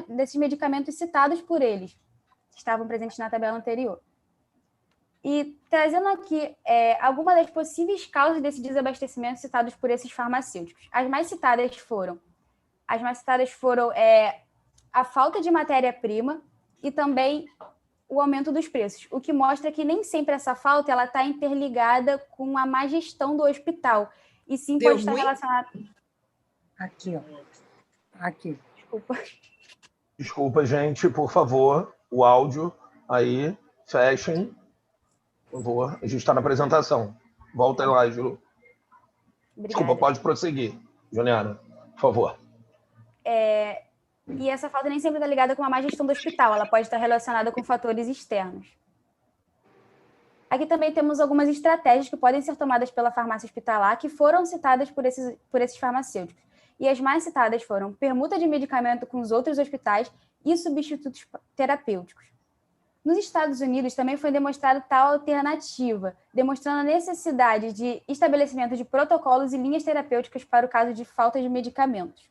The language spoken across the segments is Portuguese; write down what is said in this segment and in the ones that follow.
desses medicamentos citados por eles, que estavam presentes na tabela anterior. E trazendo aqui algumas das possíveis causas desse desabastecimento citados por esses farmacêuticos. As mais citadas foram a falta de matéria-prima e também o aumento dos preços, o que mostra que nem sempre essa falta está interligada com a má gestão do hospital, e sim pode estar relacionada... Aqui, ó. Aqui. Desculpa, gente, por favor, o áudio aí, fechem. Por favor, a gente está na apresentação. Volta lá, Ju. Desculpa, pode prosseguir, Juliana, por favor. E essa falta nem sempre está ligada com a má gestão do hospital, ela pode estar relacionada com fatores externos. Aqui também temos algumas estratégias que podem ser tomadas pela farmácia hospitalar que foram citadas por esses farmacêuticos. E as mais citadas foram permuta de medicamento com os outros hospitais e substitutos terapêuticos. Nos Estados Unidos também foi demonstrada tal alternativa, demonstrando a necessidade de estabelecimento de protocolos e linhas terapêuticas para o caso de falta de medicamentos.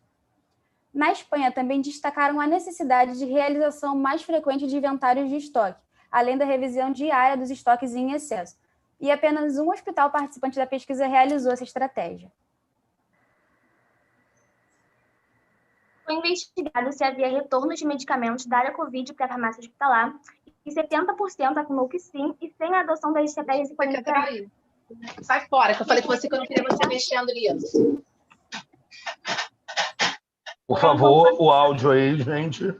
Na Espanha também destacaram a necessidade de realização mais frequente de inventários de estoque, além da revisão diária dos estoques em excesso. E apenas um hospital participante da pesquisa realizou essa estratégia. Foi investigado se havia retorno de medicamentos da área Covid para a farmácia hospitalar, e 70% afirmou que sim, e sem a adoção das estratégias de peraí. Sai fora, que eu falei com você que eu não queria você mexendo nisso. Por favor, o áudio aí, gente.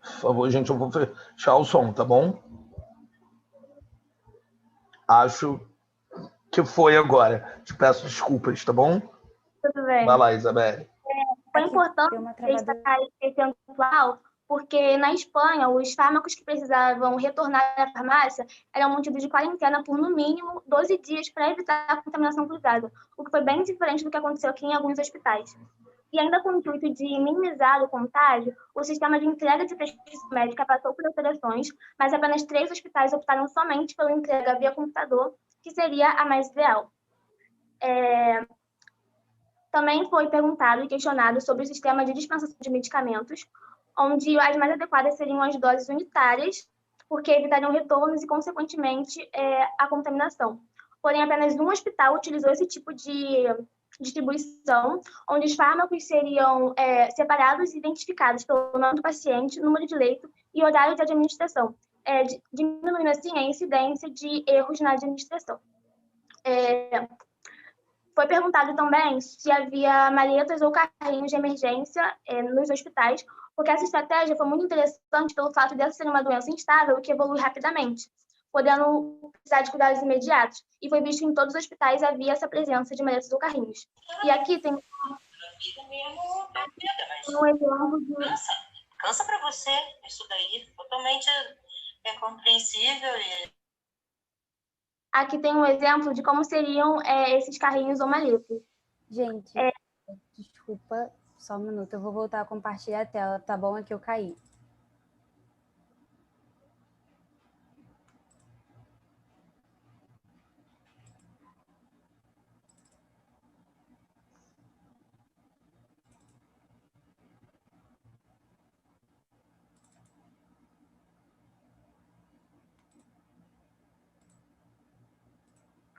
Por favor, gente, eu vou fechar o som, tá bom? Acho que foi agora. Te peço desculpas, tá bom? Tudo bem. Vai lá, Isabelle. Foi importante destacar esse percentual, porque na Espanha, os fármacos que precisavam retornar à farmácia eram mantidos de quarentena por, no mínimo, 12 dias para evitar a contaminação cruzada, o que foi bem diferente do que aconteceu aqui em alguns hospitais. E ainda com o intuito de minimizar o contágio, o sistema de entrega de prescrição médica passou por alterações, mas apenas 3 hospitais optaram somente pela entrega via computador, que seria a mais ideal. Também foi perguntado e questionado sobre o sistema de dispensação de medicamentos, onde as mais adequadas seriam as doses unitárias, porque evitariam retornos e, consequentemente, a contaminação. Porém, apenas um hospital utilizou esse tipo de distribuição, onde os fármacos seriam separados e identificados pelo nome do paciente, número de leito e horário de administração, diminuindo assim a incidência de erros na administração. Foi perguntado também se havia maletas ou carrinhos de emergência nos hospitais, porque essa estratégia foi muito interessante pelo fato de essa ser uma doença instável que evolui rapidamente, podendo precisar de cuidados imediatos. E foi visto que em todos os hospitais havia essa presença de maletas ou carrinhos. E aqui tem um exemplo de... Cansa para você isso daí, totalmente compreensível. Aqui tem um exemplo de como seriam esses carrinhos ou maletas. Gente, desculpa, só um minuto, eu vou voltar a compartilhar a tela, tá bom? É que eu caí.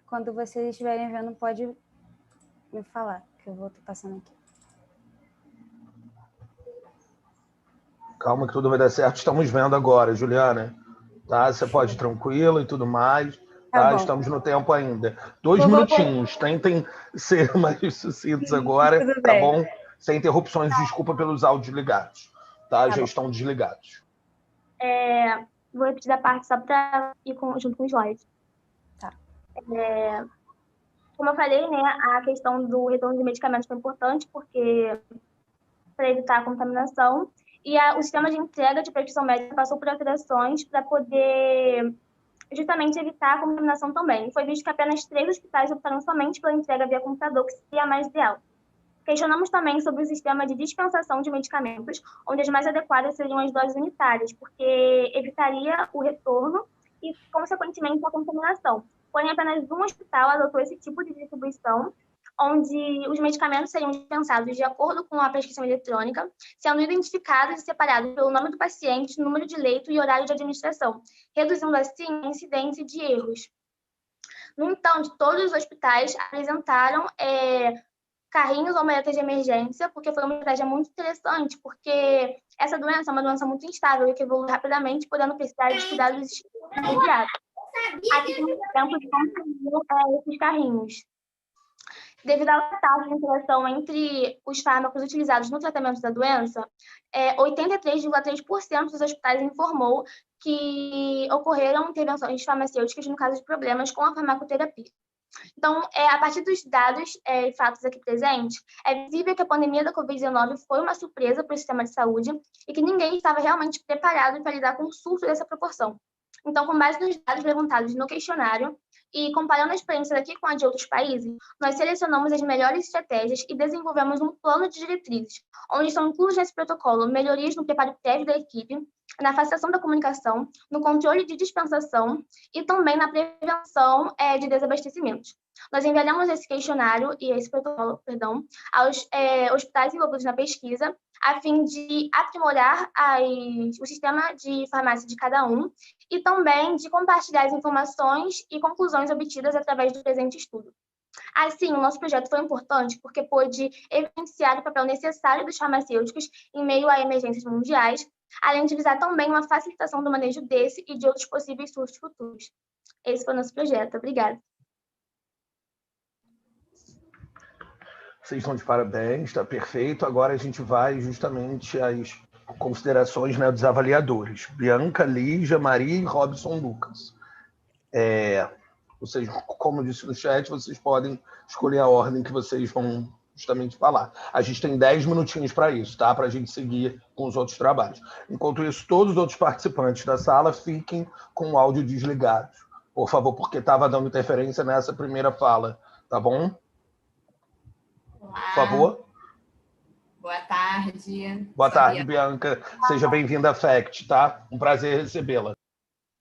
Quando vocês estiverem vendo, pode me falar, que eu vou estar passando aqui. Calma que tudo vai dar certo. Estamos vendo agora, Juliana. Tá? Você pode ir tranquila e tudo mais. Tá? Estamos no tempo ainda. 2 minutinhos. Tentem ser mais sucintos agora, tá bom? Sem interrupções. Desculpa pelos áudios ligados. Tá? Já estão desligados. Vou repetir a parte só para ir junto com os slides. Tá. Como eu falei, né, a questão do retorno de medicamentos foi importante, porque para evitar a contaminação. E o sistema de entrega de prescrição médica passou por alterações para poder justamente evitar a contaminação também. Foi visto que apenas 3 hospitais optaram somente pela entrega via computador, que seria a mais ideal. Questionamos também sobre o sistema de dispensação de medicamentos, onde as mais adequadas seriam as doses unitárias, porque evitaria o retorno e, consequentemente, a contaminação. Porém, apenas um hospital adotou esse tipo de distribuição, onde os medicamentos seriam dispensados de acordo com a prescrição eletrônica, sendo identificados e separados pelo nome do paciente, número de leito e horário de administração, reduzindo assim a incidência de erros. No entanto, todos os hospitais apresentaram carrinhos ou maletas de emergência, porque foi uma estratégia muito interessante, porque essa doença é uma doença muito instável e que evolui rapidamente, podendo precisar de cuidados imediatos. Aqui tem um exemplo de como seriam esses carrinhos. Devido à taxa de interação entre os fármacos utilizados no tratamento da doença, 83,3% dos hospitais informou que ocorreram intervenções farmacêuticas no caso de problemas com a farmacoterapia. Então, a partir dos dados e fatos aqui presentes, é visível que a pandemia da Covid-19 foi uma surpresa para o sistema de saúde e que ninguém estava realmente preparado para lidar com um surto dessa proporção. Então, com base nos dados levantados no questionário e comparando a experiência daqui com a de outros países, nós selecionamos as melhores estratégias e desenvolvemos um plano de diretrizes, onde estão inclusos nesse protocolo melhorias no preparo prévio da equipe, na facilitação da comunicação, no controle de dispensação e também na prevenção de desabastecimentos. Nós enviamos esse questionário e esse protocolo, aos hospitais envolvidos na pesquisa, a fim de aprimorar o sistema de farmácia de cada um e também de compartilhar as informações e conclusões obtidas através do presente estudo. Assim, o nosso projeto foi importante porque pôde evidenciar o papel necessário dos farmacêuticos em meio a emergências mundiais, além de visar também uma facilitação do manejo desse e de outros possíveis surtos futuros. Esse foi o nosso projeto. Obrigada. Vocês estão de parabéns, está perfeito. Agora a gente vai justamente às considerações, né, dos avaliadores. Bianca, Lígia, Maria e Robson Lucas. Vocês, como eu disse no chat, vocês podem escolher a ordem que vocês vão justamente falar. A gente tem 10 minutinhos para isso, tá? Para a gente seguir com os outros trabalhos. Enquanto isso, todos os outros participantes da sala fiquem com o áudio desligado, por favor, porque estava dando interferência nessa primeira fala, tá bom? Olá. Por favor. Boa tarde. Boa tarde, Bianca. Seja bem-vinda à FACT, tá? Um prazer recebê-la.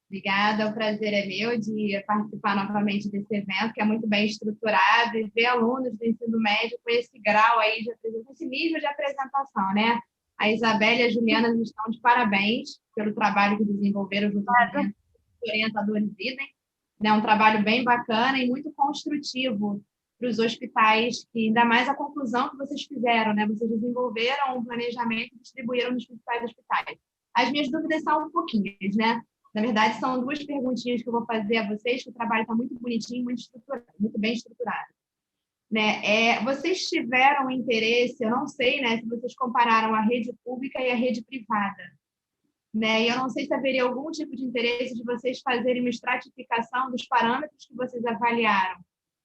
Obrigada, o prazer é meu de participar novamente desse evento, que é muito bem estruturado, e ver alunos do ensino médio com esse grau aí, esse nível de apresentação, né? A Isabela e a Juliana estão de parabéns pelo trabalho que desenvolveram junto com os orientadores idem, né? Um trabalho bem bacana e muito construtivo para os hospitais, que ainda mais a conclusão que vocês fizeram, né? Vocês desenvolveram um planejamento e distribuíram nos principais hospitais. As minhas dúvidas são um pouquinho, né? Na verdade, são 2 perguntinhas que eu vou fazer a vocês, que o trabalho está muito bonitinho, muito estruturado, muito bem estruturado. Né? Vocês tiveram interesse, eu não sei, né, se vocês compararam a rede pública e a rede privada. Né? E eu não sei se haveria algum tipo de interesse de vocês fazerem uma estratificação dos parâmetros que vocês avaliaram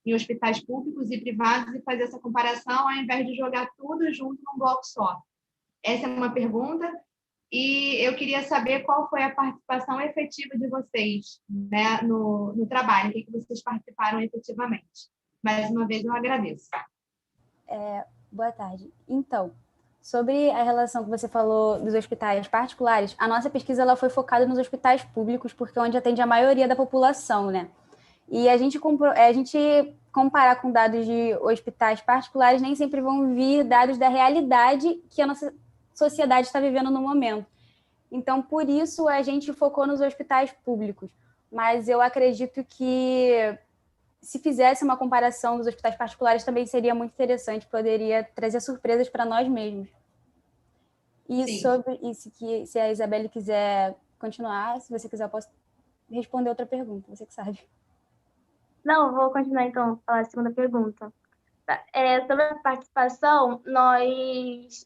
em hospitais públicos e privados e fazer essa comparação ao invés de jogar tudo junto num bloco só. Essa é uma pergunta. E eu queria saber qual foi a participação efetiva de vocês, né, no trabalho, o que vocês participaram efetivamente. Mais uma vez, eu agradeço. Boa tarde. Então, sobre a relação que você falou dos hospitais particulares, a nossa pesquisa ela foi focada nos hospitais públicos, porque é onde atende a maioria da população, né? E a gente comparar com dados de hospitais particulares, nem sempre vão vir dados da realidade que a nossa sociedade está vivendo no momento. Então, por isso, a gente focou nos hospitais públicos. Mas eu acredito que, se fizesse uma comparação dos hospitais particulares, também seria muito interessante, poderia trazer surpresas para nós mesmos. E Sim. Sobre isso, que se a Isabelle quiser continuar, se você quiser, eu posso responder outra pergunta, você que sabe. Não, vou continuar, então, falar a segunda pergunta. Sobre a participação, nós,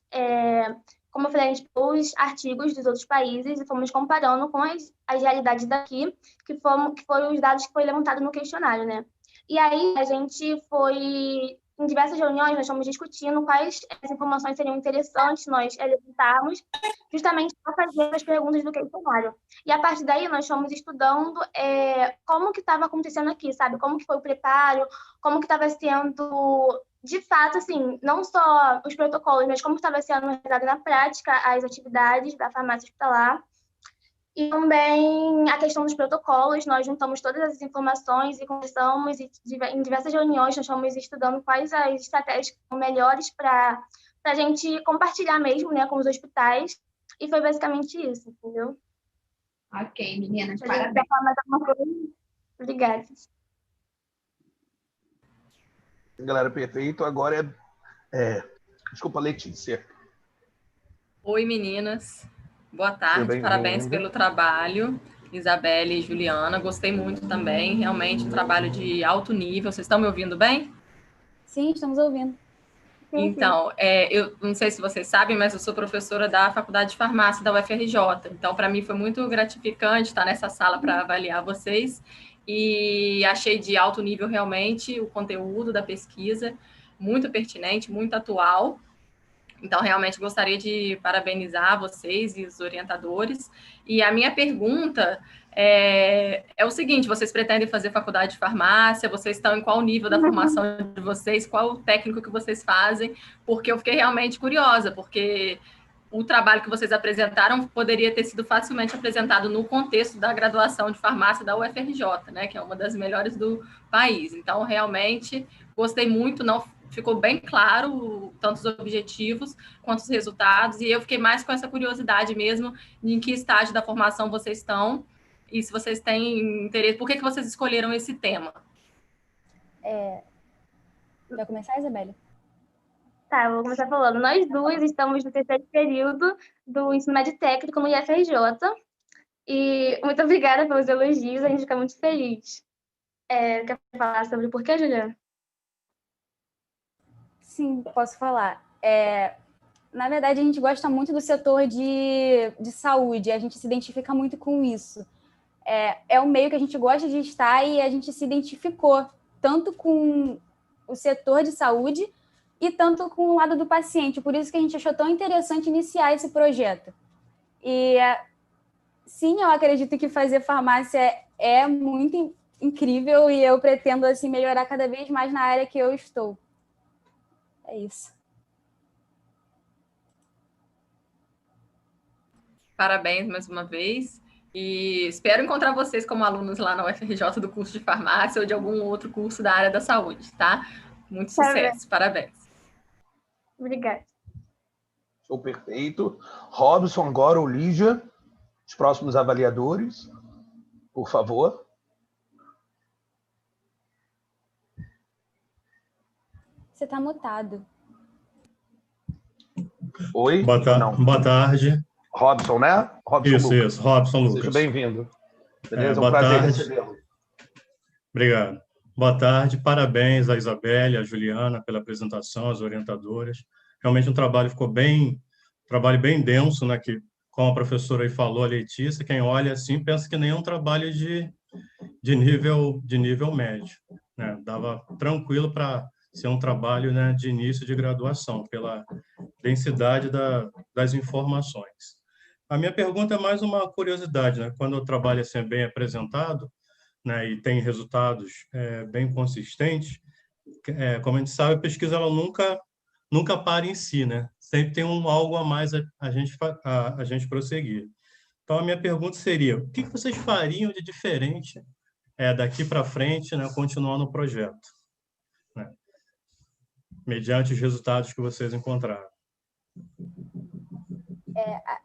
como eu falei, a gente pegou os artigos dos outros países e fomos comparando com as realidades daqui, que foram os dados que foi levantado no questionário, né? E aí, a gente foi, em diversas reuniões, nós fomos discutindo quais as informações seriam interessantes nós levantarmos, justamente para fazer as perguntas do questionário. E, a partir daí, nós fomos estudando como que estava acontecendo aqui, sabe? Como que foi o preparo, como que estava sendo, de fato, assim, não só os protocolos, mas como estava sendo realizado na prática as atividades da farmácia hospitalar. E também a questão dos protocolos, nós juntamos todas as informações e conversamos, e em diversas reuniões nós estamos estudando quais as estratégias que são melhores para a gente compartilhar mesmo, né, com os hospitais. E foi basicamente isso, entendeu? Ok, meninas, Se a gente parabéns. quer falar mais alguma coisa? Obrigada. Galera, perfeito. Agora desculpa, Letícia. Oi, meninas. Boa Seja tarde, parabéns bem-vinda. pelo trabalho, Isabelle e Juliana. Gostei muito também, realmente um trabalho de alto nível. Vocês estão me ouvindo bem? Sim, estamos ouvindo. Sim, Então, eu não sei se vocês sabem, mas eu sou professora da Faculdade de Farmácia da UFRJ. Então, para mim foi muito gratificante estar nessa sala para avaliar vocês. E achei de alto nível realmente o conteúdo da pesquisa, muito pertinente, muito atual. Então, realmente gostaria de parabenizar vocês e os orientadores. E a minha pergunta é o seguinte: vocês pretendem fazer faculdade de farmácia? Vocês estão em qual nível da formação de vocês? Qual o técnico que vocês fazem? Porque eu fiquei realmente curiosa, porque o trabalho que vocês apresentaram poderia ter sido facilmente apresentado no contexto da graduação de farmácia da UFRJ, né, que é uma das melhores do país. Então, realmente, gostei muito, não ficou bem claro tanto os objetivos quanto os resultados, e eu fiquei mais com essa curiosidade mesmo em que estágio da formação vocês estão e se vocês têm interesse, por que vocês escolheram esse tema? Vai começar, Isabelle? Tá, eu vou começar falando. Nós duas estamos no terceiro período do ensino médio técnico no IFRJ. E muito obrigada pelos elogios, a gente fica muito feliz. Quer falar sobre o porquê, Juliana? Sim, posso falar. Na verdade, a gente gosta muito do setor de saúde, a gente se identifica muito com isso. É um meio que a gente gosta de estar e a gente se identificou tanto com o setor de saúde e tanto com o lado do paciente. Por isso que a gente achou tão interessante iniciar esse projeto. E, sim, eu acredito que fazer farmácia é muito incrível e eu pretendo assim, melhorar cada vez mais na área que eu estou. É isso. Parabéns mais uma vez. E espero encontrar vocês como alunos lá na UFRJ do curso de farmácia ou de algum outro curso da área da saúde, tá? Muito sucesso. Parabéns. Obrigada. Show perfeito. Robson, agora, ou Lígia, os próximos avaliadores, por favor. Você está mutado. Oi? Boa tarde. Robson, né? Robson Isso, Robson Lucas. Seja bem-vindo. Beleza? É um boa prazer tarde. recebê-lo. Obrigado. Boa tarde, parabéns a Isabelle, a Juliana pela apresentação, as orientadoras. Realmente um trabalho bem denso, né? Que, como a professora aí falou, a Letícia, quem olha assim pensa que nem é um trabalho de nível médio, né? Dava tranquilo para ser um trabalho, né, de início de graduação, pela densidade das informações. A minha pergunta é mais uma curiosidade, né? Quando o trabalho assim, é bem apresentado, né, e tem resultados bem consistentes, como a gente sabe, a pesquisa ela nunca para em si, né? Sempre tem algo a mais a gente prosseguir. Então, a minha pergunta seria: o que vocês fariam de diferente daqui para frente, né, continuando o projeto, né, mediante os resultados que vocês encontraram?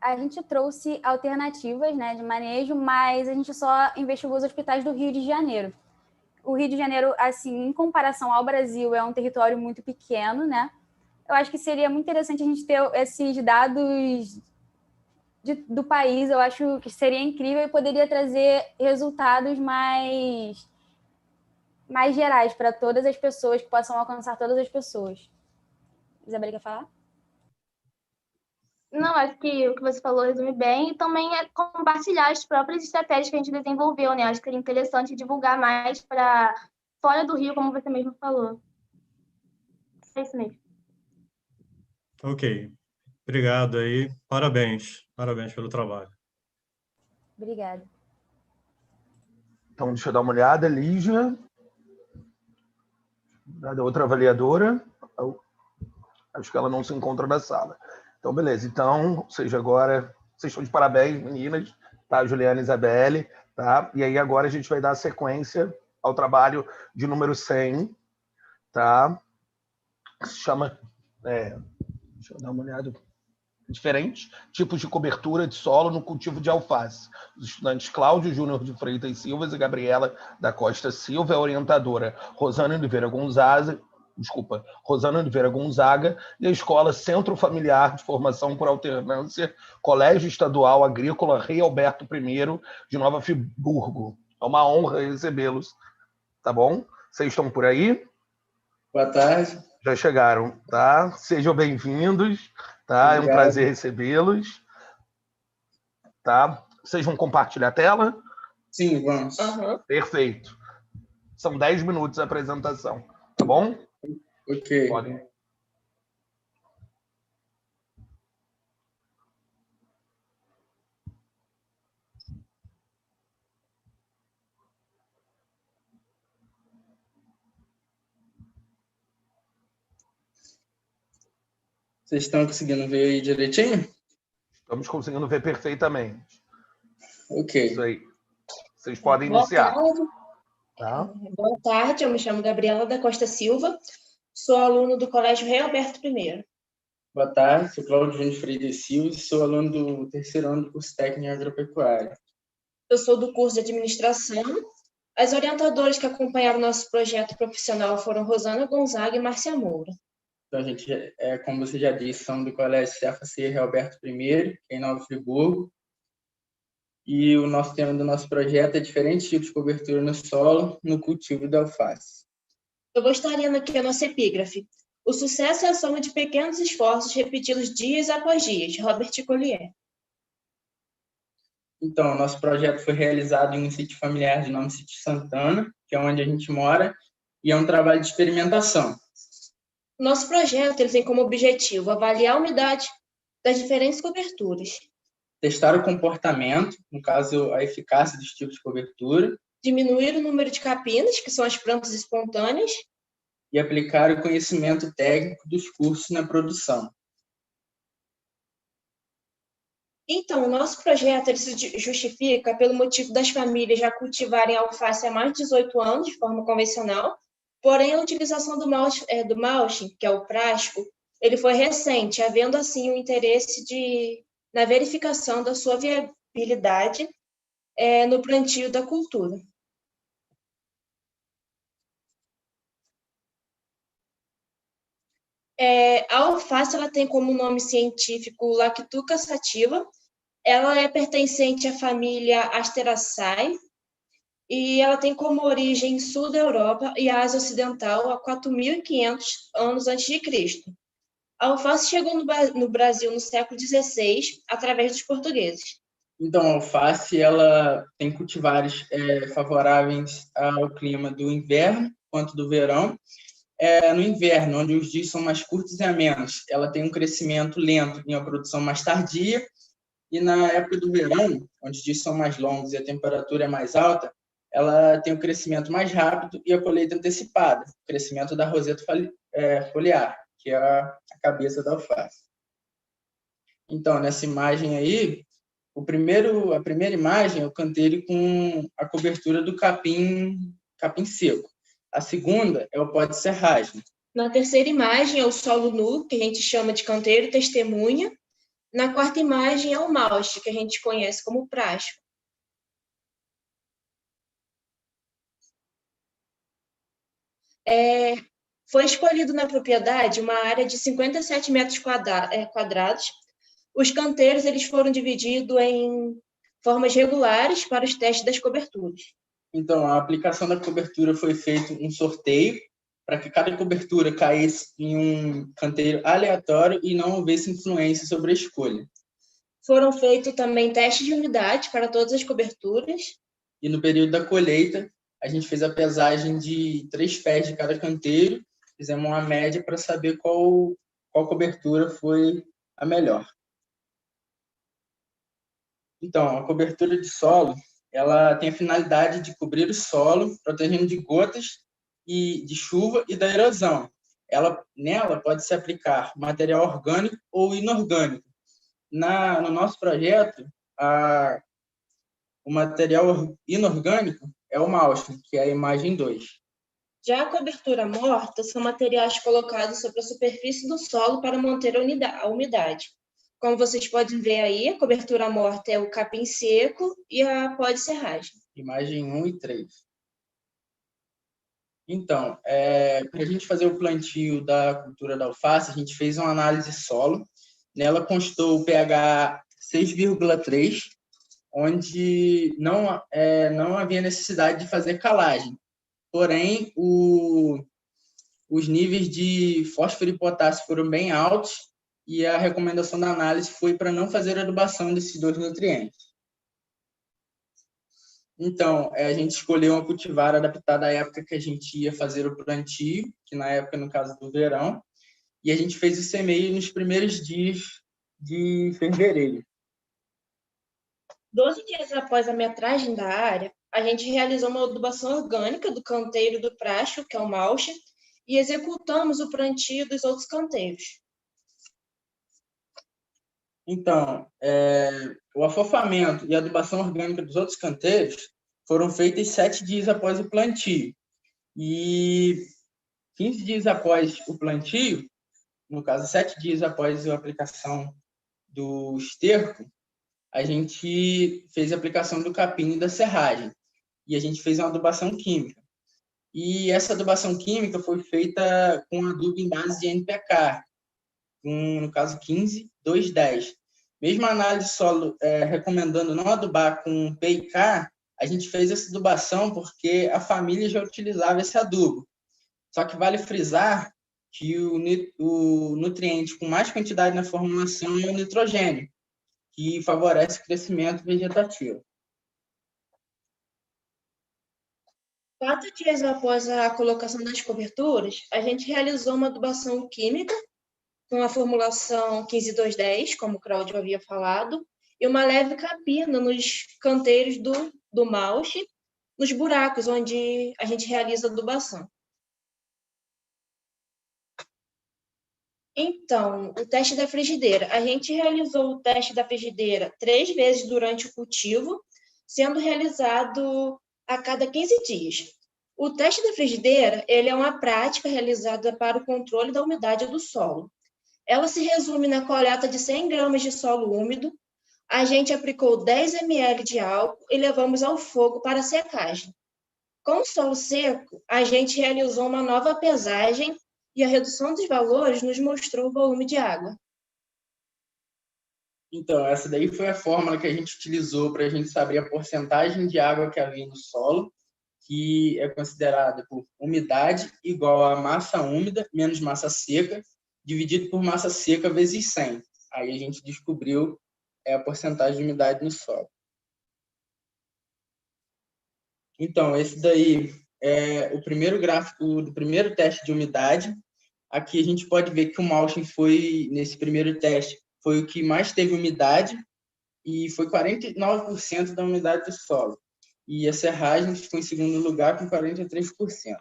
A gente trouxe alternativas, né, de manejo, mas a gente só investigou os hospitais do Rio de Janeiro. O Rio de Janeiro, assim, em comparação ao Brasil, é um território muito pequeno, né? Eu acho que seria muito interessante a gente ter esses dados do país. Eu acho que seria incrível e poderia trazer resultados mais gerais para todas as pessoas, que possam alcançar todas as pessoas. Isabelle, quer falar? Não, acho que o que você falou resume bem, e também é compartilhar as próprias estratégias que a gente desenvolveu, né? Acho que seria interessante divulgar mais para fora do Rio, como você mesmo falou. É isso mesmo. Ok. Obrigado aí. Parabéns pelo trabalho. Obrigada. Então, deixa eu dar uma olhada. Lígia. Outra avaliadora. Acho que ela não se encontra na sala. Então, beleza. Então, vocês estão de parabéns, meninas, tá, Juliana e Isabelle, tá? E aí agora a gente vai dar sequência ao trabalho de número 100, tá? Se chama... deixa eu dar uma olhada. Diferentes tipos de cobertura de solo no cultivo de alface. Os estudantes Cláudio Júnior de Freitas Silva e Gabriela da Costa Silva, a orientadora Rosana Oliveira Gonzaga, e a Escola Centro Familiar de Formação por Alternância, Colégio Estadual Agrícola Rei Alberto I, de Nova Friburgo. É uma honra recebê-los, tá bom? Vocês estão por aí? Boa tarde. Já chegaram, tá? Sejam bem-vindos, tá? Obrigado. É um prazer recebê-los, tá? Vocês vão compartilhar a tela? Sim, vamos. Perfeito. São 10 minutos a apresentação, tá bom? Ok. Podem. Vocês estão conseguindo ver aí direitinho? Estamos conseguindo ver perfeitamente. Ok. Isso aí. Vocês podem Boa iniciar. tarde. Tá? Boa tarde, eu me chamo Gabriela da Costa Silva, sou aluno do Colégio Rei Alberto I. Boa tarde, sou Cláudio Júnior de Freitas Silva, sou aluno do terceiro ano do curso técnico em agropecuária. Eu sou do curso de administração. As orientadoras que acompanharam o nosso projeto profissional foram Rosana Gonzaga e Márcia Moura. Então, a gente, como você já disse, são do Colégio CFC Rei Alberto I, em Nova Friburgo. E o nosso tema do nosso projeto é diferentes tipos de cobertura no solo no cultivo da alface. Eu gostaria aqui a nossa epígrafe. O sucesso é a soma de pequenos esforços repetidos dias após dias. Robert Collier. Então, o nosso projeto foi realizado em um sítio familiar de nome Sítio Santana, que é onde a gente mora, e é um trabalho de experimentação. O nosso projeto ele tem como objetivo avaliar a umidade das diferentes coberturas, testar o comportamento, no caso, a eficácia dos tipos de cobertura, diminuir o número de capinas, que são as plantas espontâneas, e aplicar o conhecimento técnico dos cursos na produção. Então, o nosso projeto ele se justifica pelo motivo das famílias já cultivarem alface há mais de 18 anos, de forma convencional, porém a utilização do mulching, que é o prástico, ele foi recente, havendo assim o interesse na verificação da sua viabilidade no plantio da cultura. A alface ela tem como nome científico Lactuca sativa. Ela é pertencente à família Asteraceae e ela tem como origem sul da Europa e Ásia Ocidental há 4.500 anos antes de Cristo. A alface chegou no Brasil no século XVI através dos portugueses. Então, a alface ela tem cultivares favoráveis ao clima do inverno quanto do verão. No inverno, onde os dias são mais curtos e amenos, ela tem um crescimento lento e uma produção mais tardia. E na época do verão, onde os dias são mais longos e a temperatura é mais alta, ela tem um crescimento mais rápido e a colheita antecipada, o crescimento da roseta foliar, que é a cabeça da alface. Então, nessa imagem aí, a primeira imagem é o canteiro com a cobertura do capim seco. A segunda é o pó de serragem. Na terceira imagem é o solo nu, que a gente chama de canteiro testemunha. Na quarta imagem é o mulch, que a gente conhece como prástico. Foi escolhido na propriedade uma área de 57 metros quadrados. Os canteiros eles foram divididos em formas regulares para os testes das coberturas. Então, a aplicação da cobertura foi feito um sorteio para que cada cobertura caísse em um canteiro aleatório e não houvesse influência sobre a escolha. Foram feitos também testes de umidade para todas as coberturas. E no período da colheita, a gente fez a pesagem de 3 pés de cada canteiro, fizemos uma média para saber qual cobertura foi a melhor. Então, a cobertura de solo, ela tem a finalidade de cobrir o solo, protegendo de gotas e de chuva e da erosão. Nela pode-se aplicar material orgânico ou inorgânico. No nosso projeto, a o material inorgânico é o mulching, que é a imagem 2. Já a cobertura morta são materiais colocados sobre a superfície do solo para manter a umidade. Como vocês podem ver aí, a cobertura morta é o capim seco e a pó de serragem. Imagem 1 e 3. Então, para a gente fazer o plantio da cultura da alface, a gente fez uma análise solo. Nela constou o pH 6,3, onde não havia necessidade de fazer calagem. Porém, os níveis de fósforo e potássio foram bem altos e a recomendação da análise foi para não fazer adubação desses 2 nutrientes. Então, a gente escolheu uma cultivar adaptada à época que a gente ia fazer o plantio, que na época, no caso do verão, e a gente fez o semeio nos primeiros dias de fevereiro. 12 dias após a metragem da área, a gente realizou uma adubação orgânica do canteiro do pracho, que é o mulching, e executamos o plantio dos outros canteiros. Então, o afofamento e a adubação orgânica dos outros canteiros foram feitas 7 dias após o plantio. E 15 dias após o plantio, no caso, 7 dias após a aplicação do esterco, a gente fez a aplicação do capim e da serragem. E a gente fez uma adubação química. E essa adubação química foi feita com adubo em base de NPK, no caso 15-2-10. Mesmo a análise solo recomendando não adubar com PIK, a gente fez essa adubação porque a família já utilizava esse adubo. Só que vale frisar que o nutriente com mais quantidade na formulação é o nitrogênio, que favorece o crescimento vegetativo. 4 dias após a colocação das coberturas, a gente realizou uma adubação química com a formulação 15-2-10, como o Cláudio havia falado, e uma leve capina nos canteiros do mulch, nos buracos onde a gente realiza a adubação. Então, o teste da frigideira. A gente realizou o teste da frigideira 3 vezes durante o cultivo, sendo realizado a cada 15 dias. O teste da frigideira ele é uma prática realizada para o controle da umidade do solo. Ela se resume na coleta de 100 gramas de solo úmido. A gente aplicou 10 ml de álcool e levamos ao fogo para a secagem. Com o solo seco, a gente realizou uma nova pesagem e a redução dos valores nos mostrou o volume de água. Então, essa daí foi a fórmula que a gente utilizou para a gente saber a porcentagem de água que havia no solo, que é considerada por umidade igual a massa úmida menos massa seca, dividido por massa seca vezes 100. Aí a gente descobriu a porcentagem de umidade no solo. Então, esse daí é o primeiro gráfico do primeiro teste de umidade. Aqui a gente pode ver que o mulching foi, nesse primeiro teste, foi o que mais teve umidade e foi 49% da umidade do solo. E a serragem ficou em segundo lugar com 43%.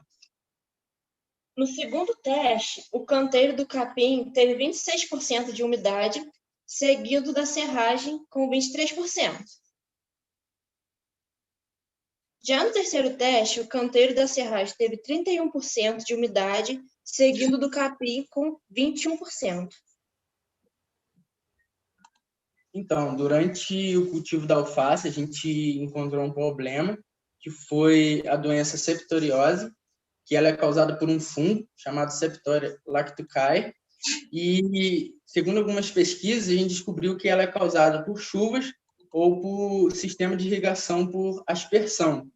No segundo teste, o canteiro do capim teve 26% de umidade, seguido da serragem com 23%. Já no terceiro teste, o canteiro da serragem teve 31% de umidade, seguindo do capim com 21%. Então, durante o cultivo da alface, a gente encontrou um problema, que foi a doença septoriose, que ela é causada por um fungo chamado Septoria lactucae, e, segundo algumas pesquisas, a gente descobriu que ela é causada por chuvas ou por sistema de irrigação por aspersão.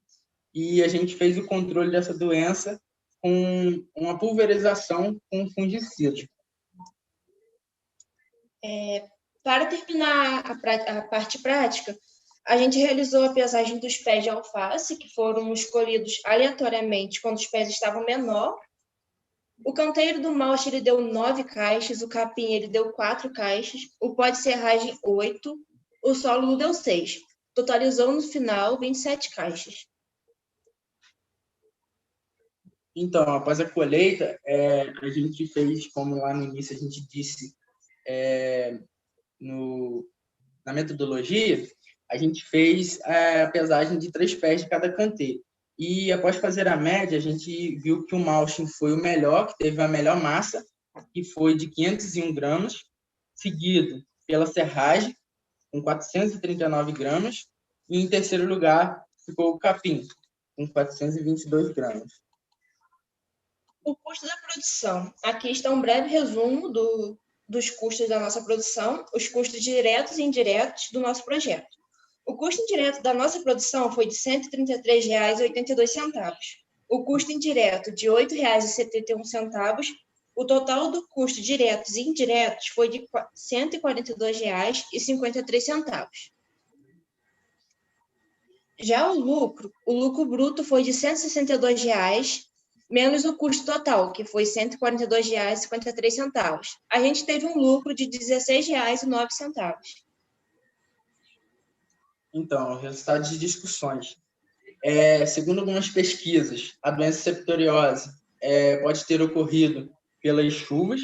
E a gente fez o controle dessa doença com uma pulverização com fungicida. Para terminar a parte prática, a gente realizou a pesagem dos pés de alface, que foram escolhidos aleatoriamente quando os pés estavam menor. O canteiro do mulch ele deu 9 caixas, o capim ele deu 4 caixas, o pó de serragem 8, o solo deu 6. Totalizou no final 27 caixas. Então, após a colheita, a gente fez, como lá no início a gente disse, na metodologia, a gente fez a pesagem de 3 pés de cada canteiro. E após fazer a média, a gente viu que o Malchin foi o melhor, que teve a melhor massa, que foi de 501 gramas, seguido pela serragem, com 439 gramas, e em terceiro lugar ficou o capim, com 422 gramas. O custo da produção. Aqui está um breve resumo dos custos da nossa produção, os custos diretos e indiretos do nosso projeto. O custo indireto da nossa produção foi de R$ 133,82. O custo indireto de R$ 8,71. O total do custo diretos e indiretos foi de R$ 142,53. Já o lucro bruto foi de R$ 162,00, menos o custo total, que foi R$ 142,53. A gente teve um lucro de R$ 16,09. Então, resultados de discussões. Segundo algumas pesquisas, a doença septoriose pode ter ocorrido pelas chuvas,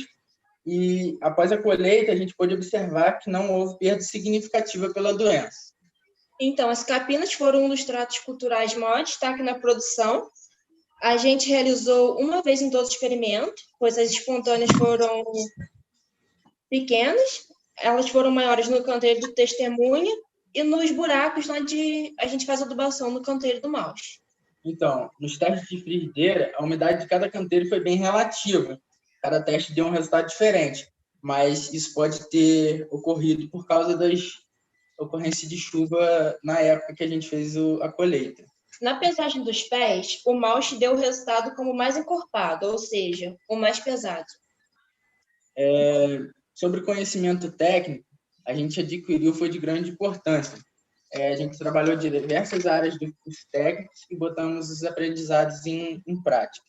e após a colheita, a gente pôde observar que não houve perda significativa pela doença. Então, as capinas foram um dos tratos culturais maior destaque na produção. A gente realizou uma vez em todo o experimento, pois as espontâneas foram pequenas, elas foram maiores no canteiro do testemunha e nos buracos onde a gente faz adubação no canteiro do Malchin. Então, nos testes de frigideira, a umidade de cada canteiro foi bem relativa. Cada teste deu um resultado diferente, mas isso pode ter ocorrido por causa das ocorrências de chuva na época que a gente fez a colheita. Na pesagem dos pés, o Malchin deu o resultado como mais encorpado, ou seja, o mais pesado. Sobre conhecimento técnico, a gente adquiriu foi de grande importância. A gente trabalhou de diversas áreas dos cursos técnicos e botamos os aprendizados em prática.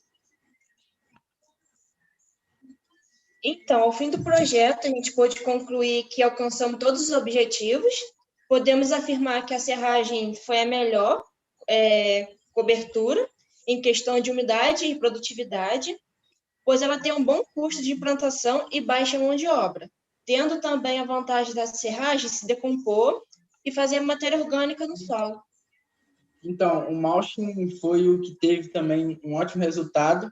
Então, ao fim do projeto, a gente pôde concluir que alcançamos todos os objetivos. Podemos afirmar que a serragem foi a melhor cobertura em questão de umidade e produtividade, pois ela tem um bom custo de implantação e baixa mão de obra, tendo também a vantagem da serragem se decompor e fazer matéria orgânica no solo. Então, o Malchin foi o que teve também um ótimo resultado,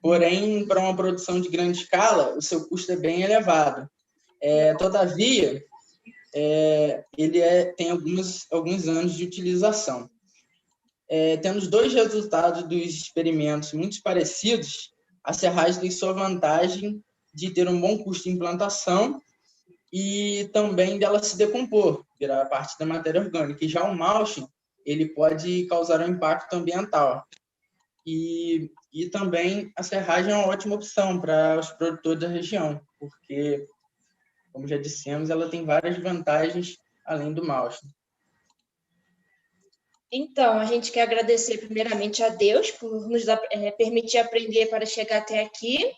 porém, para uma produção de grande escala, o seu custo é bem elevado. Todavia, ele tem alguns anos de utilização. Tendo os 2 resultados dos experimentos muito parecidos, a serragem tem sua vantagem de ter um bom custo de implantação e também dela se decompor, virar parte da matéria orgânica. E já o Malchin, ele pode causar um impacto ambiental. E também a serragem é uma ótima opção para os produtores da região, porque, como já dissemos, ela tem várias vantagens além do Malchin. Então, a gente quer agradecer primeiramente a Deus por nos permitir aprender para chegar até aqui.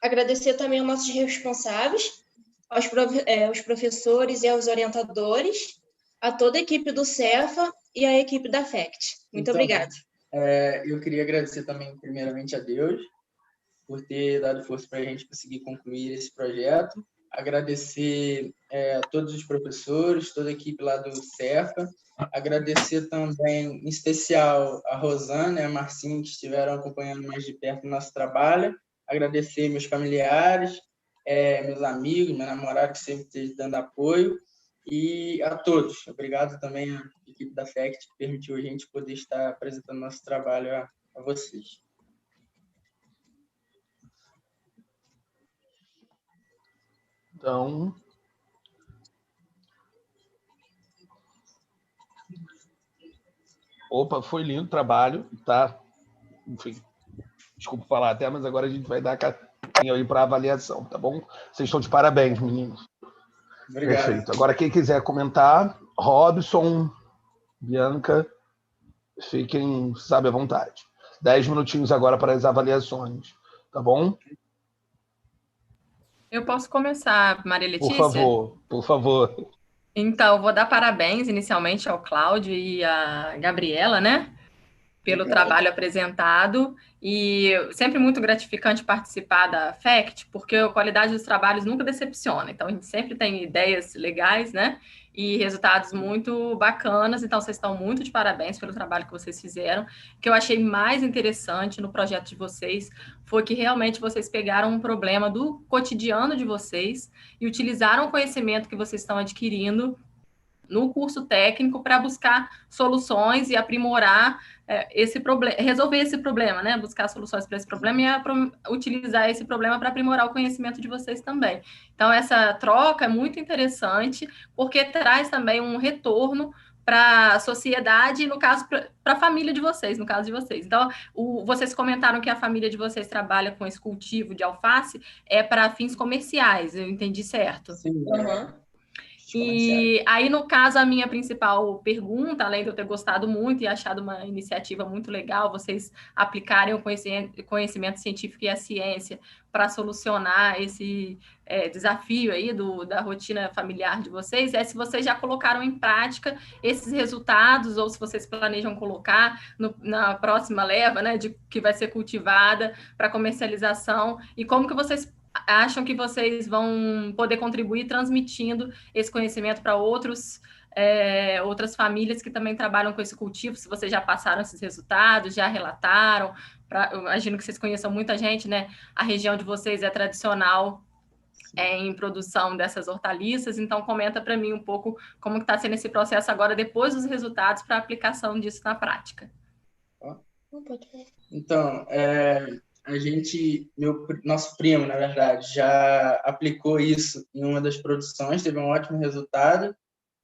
Agradecer também aos nossos responsáveis, aos professores e aos orientadores, a toda a equipe do Cefa e a equipe da FECT. Muito obrigada. Eu queria agradecer também, primeiramente, a Deus por ter dado força para a gente conseguir concluir esse projeto. Agradecer a todos os professores, toda a equipe lá do Cefa. Agradecer também, em especial, a Rosana e a Marcinha, que estiveram acompanhando mais de perto o nosso trabalho. Agradecer meus familiares, meus amigos, meu namorado, que sempre esteve dando apoio. E a todos. Obrigado também à equipe da FECT, que permitiu a gente poder estar apresentando nosso trabalho a vocês. Então, foi lindo o trabalho, tá? Enfim, desculpa falar até, mas agora a gente vai dar a cartinha aí para avaliação, tá bom? Vocês estão de parabéns, meninos. Obrigado. Perfeito. Agora, quem quiser comentar, Robson, Bianca, fiquem, à vontade. 10 minutinhos agora para as avaliações, tá bom? Eu posso começar, Maria Letícia? Por favor. Então, vou dar parabéns inicialmente ao Cláudio e à Gabriela, né? pelo trabalho apresentado, e sempre muito gratificante participar da FACT, porque a qualidade dos trabalhos nunca decepciona. Então, a gente sempre tem ideias legais, né? E resultados muito bacanas. Então, vocês estão muito de parabéns pelo trabalho que vocês fizeram. O que eu achei mais interessante no projeto de vocês foi que realmente vocês pegaram um problema do cotidiano de vocês e utilizaram o conhecimento que vocês estão adquirindo no curso técnico para buscar soluções e aprimorar esse problema, resolver esse problema, né? Buscar soluções para esse problema e utilizar esse problema para aprimorar o conhecimento de vocês também. Então, essa troca é muito interessante, porque traz também um retorno para a sociedade, no caso, para a família de vocês, no caso de vocês. Então, vocês comentaram que a família de vocês trabalha com esse cultivo de alface para fins comerciais, eu entendi certo? Sim. E aí, no caso, a minha principal pergunta, além de eu ter gostado muito e achado uma iniciativa muito legal, vocês aplicarem o conhecimento científico e a ciência para solucionar esse desafio aí da rotina familiar de vocês, se vocês já colocaram em prática esses resultados ou se vocês planejam colocar na próxima leva, né, que vai ser cultivada para comercialização, e como que vocês acham que vocês vão poder contribuir transmitindo esse conhecimento para outras famílias que também trabalham com esse cultivo, se vocês já passaram esses resultados, já relataram, eu imagino que vocês conheçam muita gente, né? A região de vocês é tradicional em produção dessas hortaliças, então comenta para mim um pouco como está sendo esse processo agora, depois dos resultados, para a aplicação disso na prática. Então, nosso primo, na verdade, já aplicou isso em uma das produções, teve um ótimo resultado,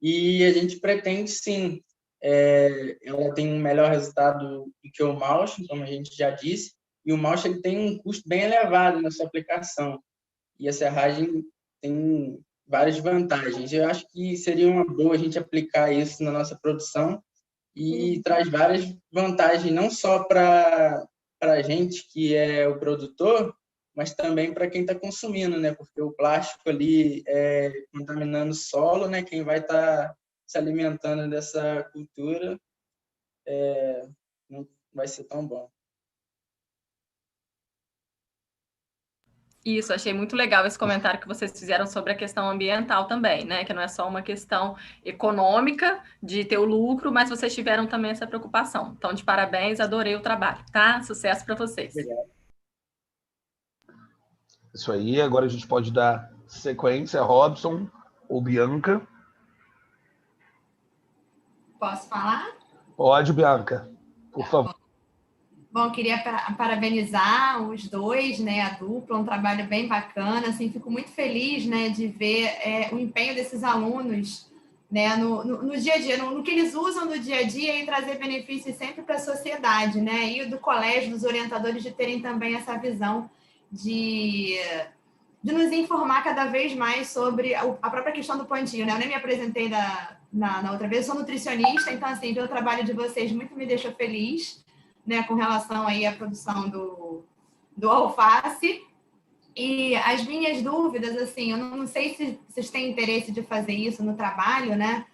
e a gente pretende, sim, ela tem um melhor resultado do que o mulch, como a gente já disse, e o mulch ele tem um custo bem elevado na sua aplicação, e a serragem tem várias vantagens. Eu acho que seria uma boa a gente aplicar isso na nossa produção, e traz várias vantagens, não só para a gente que é o produtor, mas também para quem está consumindo, né? Porque o plástico ali contaminando o solo, né? Quem vai estar se alimentando dessa cultura não vai ser tão bom. Isso, achei muito legal esse comentário que vocês fizeram sobre a questão ambiental também, né? Que não é só uma questão econômica de ter o lucro, mas vocês tiveram também essa preocupação. Então, de parabéns, adorei o trabalho, tá? Sucesso para vocês. Obrigado. Isso aí, agora a gente pode dar sequência, Robson ou Bianca. Posso falar? Pode, Bianca, por favor. Bom, queria parabenizar os dois, né, a dupla, um trabalho bem bacana, assim, fico muito feliz, né, de ver o empenho desses alunos, né, no dia a dia, no que eles usam no dia a dia e trazer benefícios sempre para a sociedade, né, e do colégio, dos orientadores de terem também essa visão de nos informar cada vez mais sobre a própria questão do plantio, né, eu nem me apresentei na outra vez, eu sou nutricionista, então, assim, ver o trabalho de vocês muito me deixa feliz, né, com relação aí à produção do alface. E as minhas dúvidas, assim, eu não sei se vocês têm interesse de fazer isso no trabalho, né,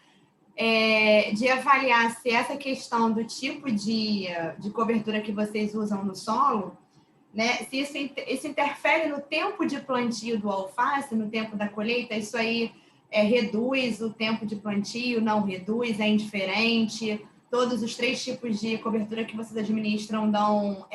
de avaliar se essa questão do tipo de cobertura que vocês usam no solo, né, se isso interfere no tempo de plantio do alface, no tempo da colheita, isso aí reduz o tempo de plantio, não reduz, é indiferente. Todos os 3 tipos de cobertura que vocês administram dão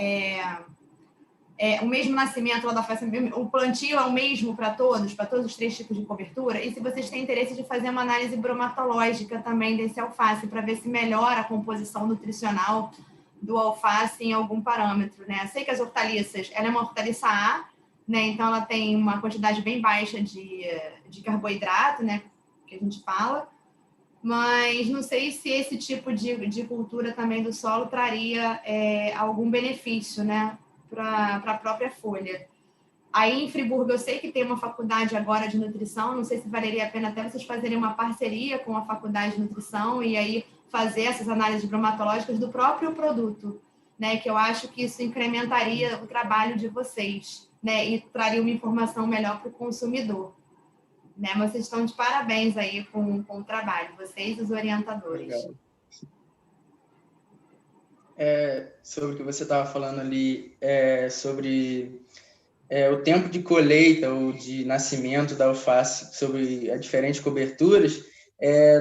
o mesmo nascimento lá da alface, o plantio é o mesmo para todos os 3 tipos de cobertura, e se vocês têm interesse de fazer uma análise bromatológica também desse alface, para ver se melhora a composição nutricional do alface em algum parâmetro, né? Eu sei que as hortaliças, ela é uma hortaliça A, né? Então ela tem uma quantidade bem baixa de carboidrato, né? Que a gente fala, mas não sei se esse tipo de cultura também do solo traria algum benefício, né, para a própria folha. Aí em Friburgo eu sei que tem uma faculdade agora de nutrição, não sei se valeria a pena até vocês fazerem uma parceria com a faculdade de nutrição e aí fazer essas análises bromatológicas do próprio produto, né, que eu acho que isso incrementaria o trabalho de vocês, né, e traria uma informação melhor para o consumidor. Né, mas vocês estão de parabéns aí com o trabalho, vocês e os orientadores. Obrigado. sobre o que você estava falando ali, sobre o tempo de colheita ou de nascimento da alface, sobre as diferentes coberturas,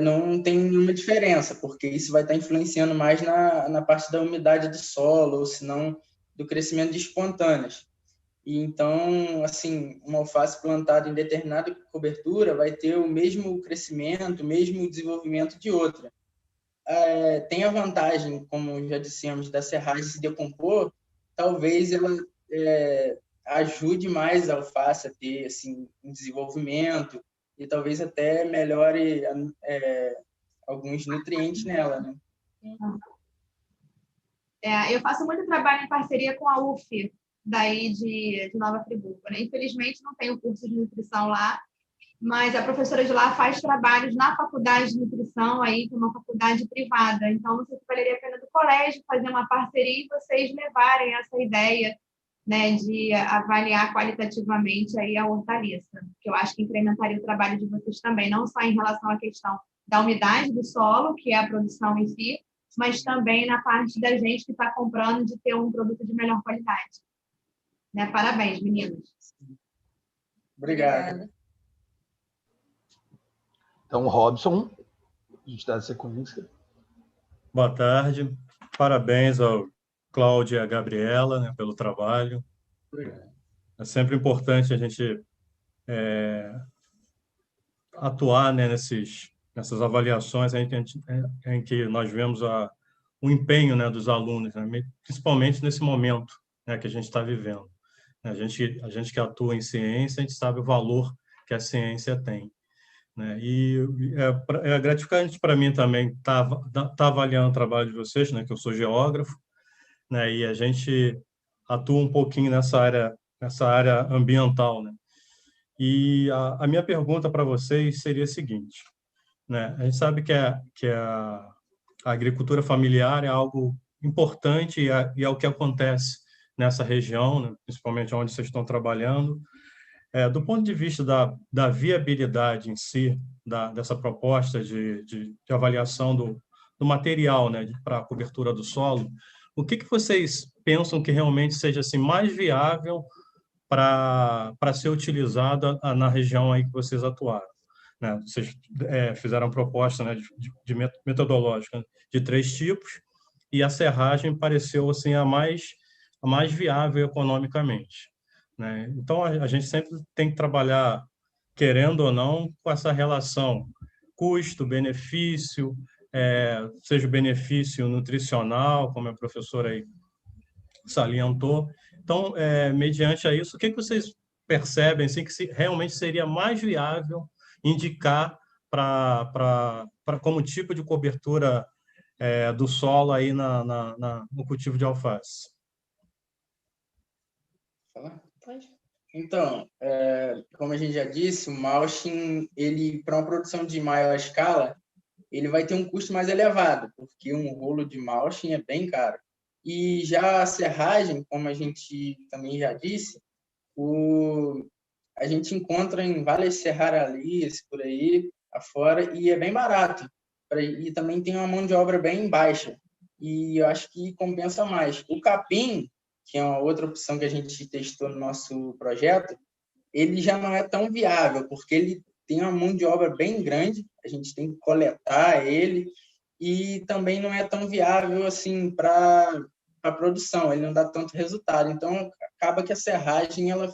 não tem nenhuma diferença, porque isso vai estar influenciando mais na parte da umidade do solo, ou se não, do crescimento de espontâneas. E então, assim, uma alface plantada em determinada cobertura vai ter o mesmo crescimento, o mesmo desenvolvimento de outra. Tem a vantagem, como já dissemos, da serragem se decompor, talvez ela ajude mais a alface a ter assim, um desenvolvimento e talvez até melhore alguns nutrientes nela, né? Eu faço muito trabalho em parceria com a UF, daí de Nova Friburgo, né? Infelizmente, não tenho curso de nutrição lá, mas a professora de lá faz trabalhos na faculdade de nutrição, aí, que é uma faculdade privada. Então, não sei se valeria a pena do colégio fazer uma parceria e vocês levarem essa ideia, né, de avaliar qualitativamente aí a hortaliça, que eu acho que incrementaria o trabalho de vocês também, não só em relação à questão da umidade do solo, que é a produção em si, mas também na parte da gente que está comprando de ter um produto de melhor qualidade. Né? Parabéns, meninos. Obrigado. Então, Robson, a gente dá sequência. Boa tarde. Parabéns ao Cláudio e à Gabriela, né, pelo trabalho. Obrigado. É sempre importante a gente atuar, né, nessas avaliações em que nós vemos o empenho, né, dos alunos, né, principalmente nesse momento, né, que a gente está vivendo. A gente que atua em ciência, a gente sabe o valor que a ciência tem. Né? E é gratificante para mim também estar avaliando o trabalho de vocês, né, que eu sou geógrafo, né, e a gente atua um pouquinho nessa área ambiental. Né? E a minha pergunta para vocês seria a seguinte, né? A gente sabe que a agricultura familiar é algo importante e é o que acontece nessa região, né, principalmente onde vocês estão trabalhando. Do ponto de vista da viabilidade em si, dessa proposta de avaliação do material, né, para a cobertura do solo, o que vocês pensam que realmente seja assim, mais viável para ser utilizado na região aí que vocês atuaram? Né? Vocês fizeram proposta, né, de metodológica de 3 tipos, e a serragem pareceu assim, a mais viável economicamente. Né? Então, a gente sempre tem que trabalhar, querendo ou não, com essa relação custo-benefício, seja o benefício nutricional, como a professora aí salientou. Então, mediante a isso, o que vocês percebem assim, que realmente seria mais viável indicar como tipo de cobertura do solo aí no cultivo de alface? Pode. Então, como a gente já disse, o mulching, para uma produção de maior escala, ele vai ter um custo mais elevado, porque um rolo de mulching é bem caro. E já a serragem, como a gente também já disse, a gente encontra em várias serrarias por aí afora e é bem barato. E também tem uma mão de obra bem baixa. E eu acho que compensa mais. O capim, que é uma outra opção que a gente testou no nosso projeto, ele já não é tão viável, porque ele tem uma mão de obra bem grande, a gente tem que coletar ele, e também não é tão viável assim para a produção, ele não dá tanto resultado. Então, acaba que a serragem ela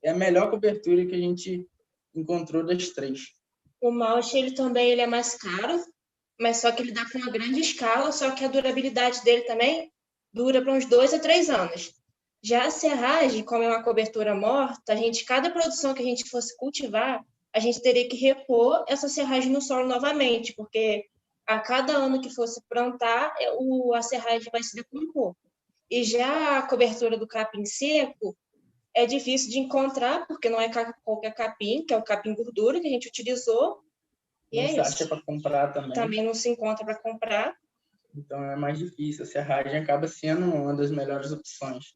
é a melhor cobertura que a gente encontrou das 3. O mulch, ele é mais caro, mas só que ele dá para uma grande escala, só que a durabilidade dele também dura para uns 2 a 3 anos. Já a serragem, como é uma cobertura morta, cada produção que a gente fosse cultivar, a gente teria que repor essa serragem no solo novamente, porque a cada ano que fosse plantar, a serragem vai se decompor. E já a cobertura do capim seco é difícil de encontrar, porque não é qualquer capim, que é o capim gordura que a gente utilizou. E não é se isso. acha para comprar também. Também não se encontra para comprar. Então é mais difícil. A serragem acaba sendo uma das melhores opções.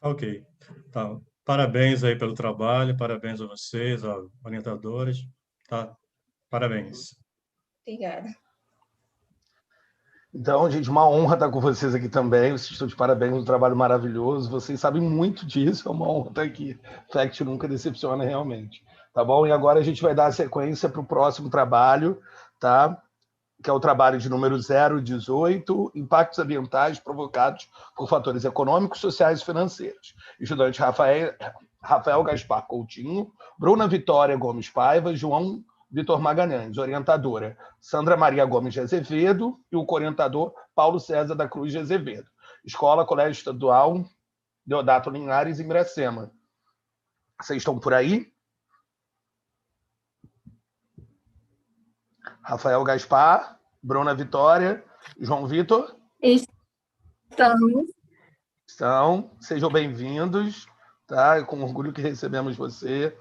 Ok. Tá. Parabéns aí pelo trabalho, parabéns a vocês, aos orientadores. Tá? Parabéns. Obrigada. Então, gente, uma honra estar com vocês aqui também. Vocês estão de parabéns, um trabalho maravilhoso. Vocês sabem muito disso, é uma honra estar aqui. Fact nunca decepciona realmente. Tá bom? E agora a gente vai dar a sequência para o próximo trabalho, tá? Que é o trabalho de número 018, impactos ambientais provocados por fatores econômicos, sociais e financeiros. Estudante Rafael Gaspar Coutinho, Bruna Vitória Gomes Paiva, João Vitor Magalhães, orientadora Sandra Maria Gomes de Azevedo e o orientador Paulo César da Cruz de Azevedo. Escola Colégio Estadual Deodato Linhares, em Miracema. Vocês estão por aí? Rafael Gaspar, Bruna Vitória, João Vitor? Estamos. Então, sejam bem-vindos, tá? É com orgulho que recebemos você.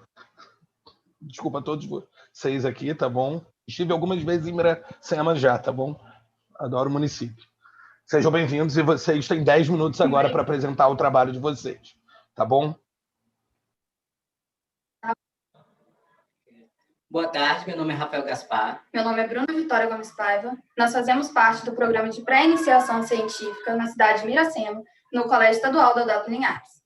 Desculpa a todos vocês aqui, tá bom? Estive algumas vezes em Miracema já, tá bom? Adoro o município. Sejam bem-vindos e vocês têm 10 minutos agora para apresentar o trabalho de vocês, tá bom? Boa tarde, meu nome é Rafael Gaspar. Meu nome é Bruna Vitória Gomes Paiva. Nós fazemos parte do programa de pré-iniciação científica na cidade de Miracema, no Colégio Estadual Deodato Linhares.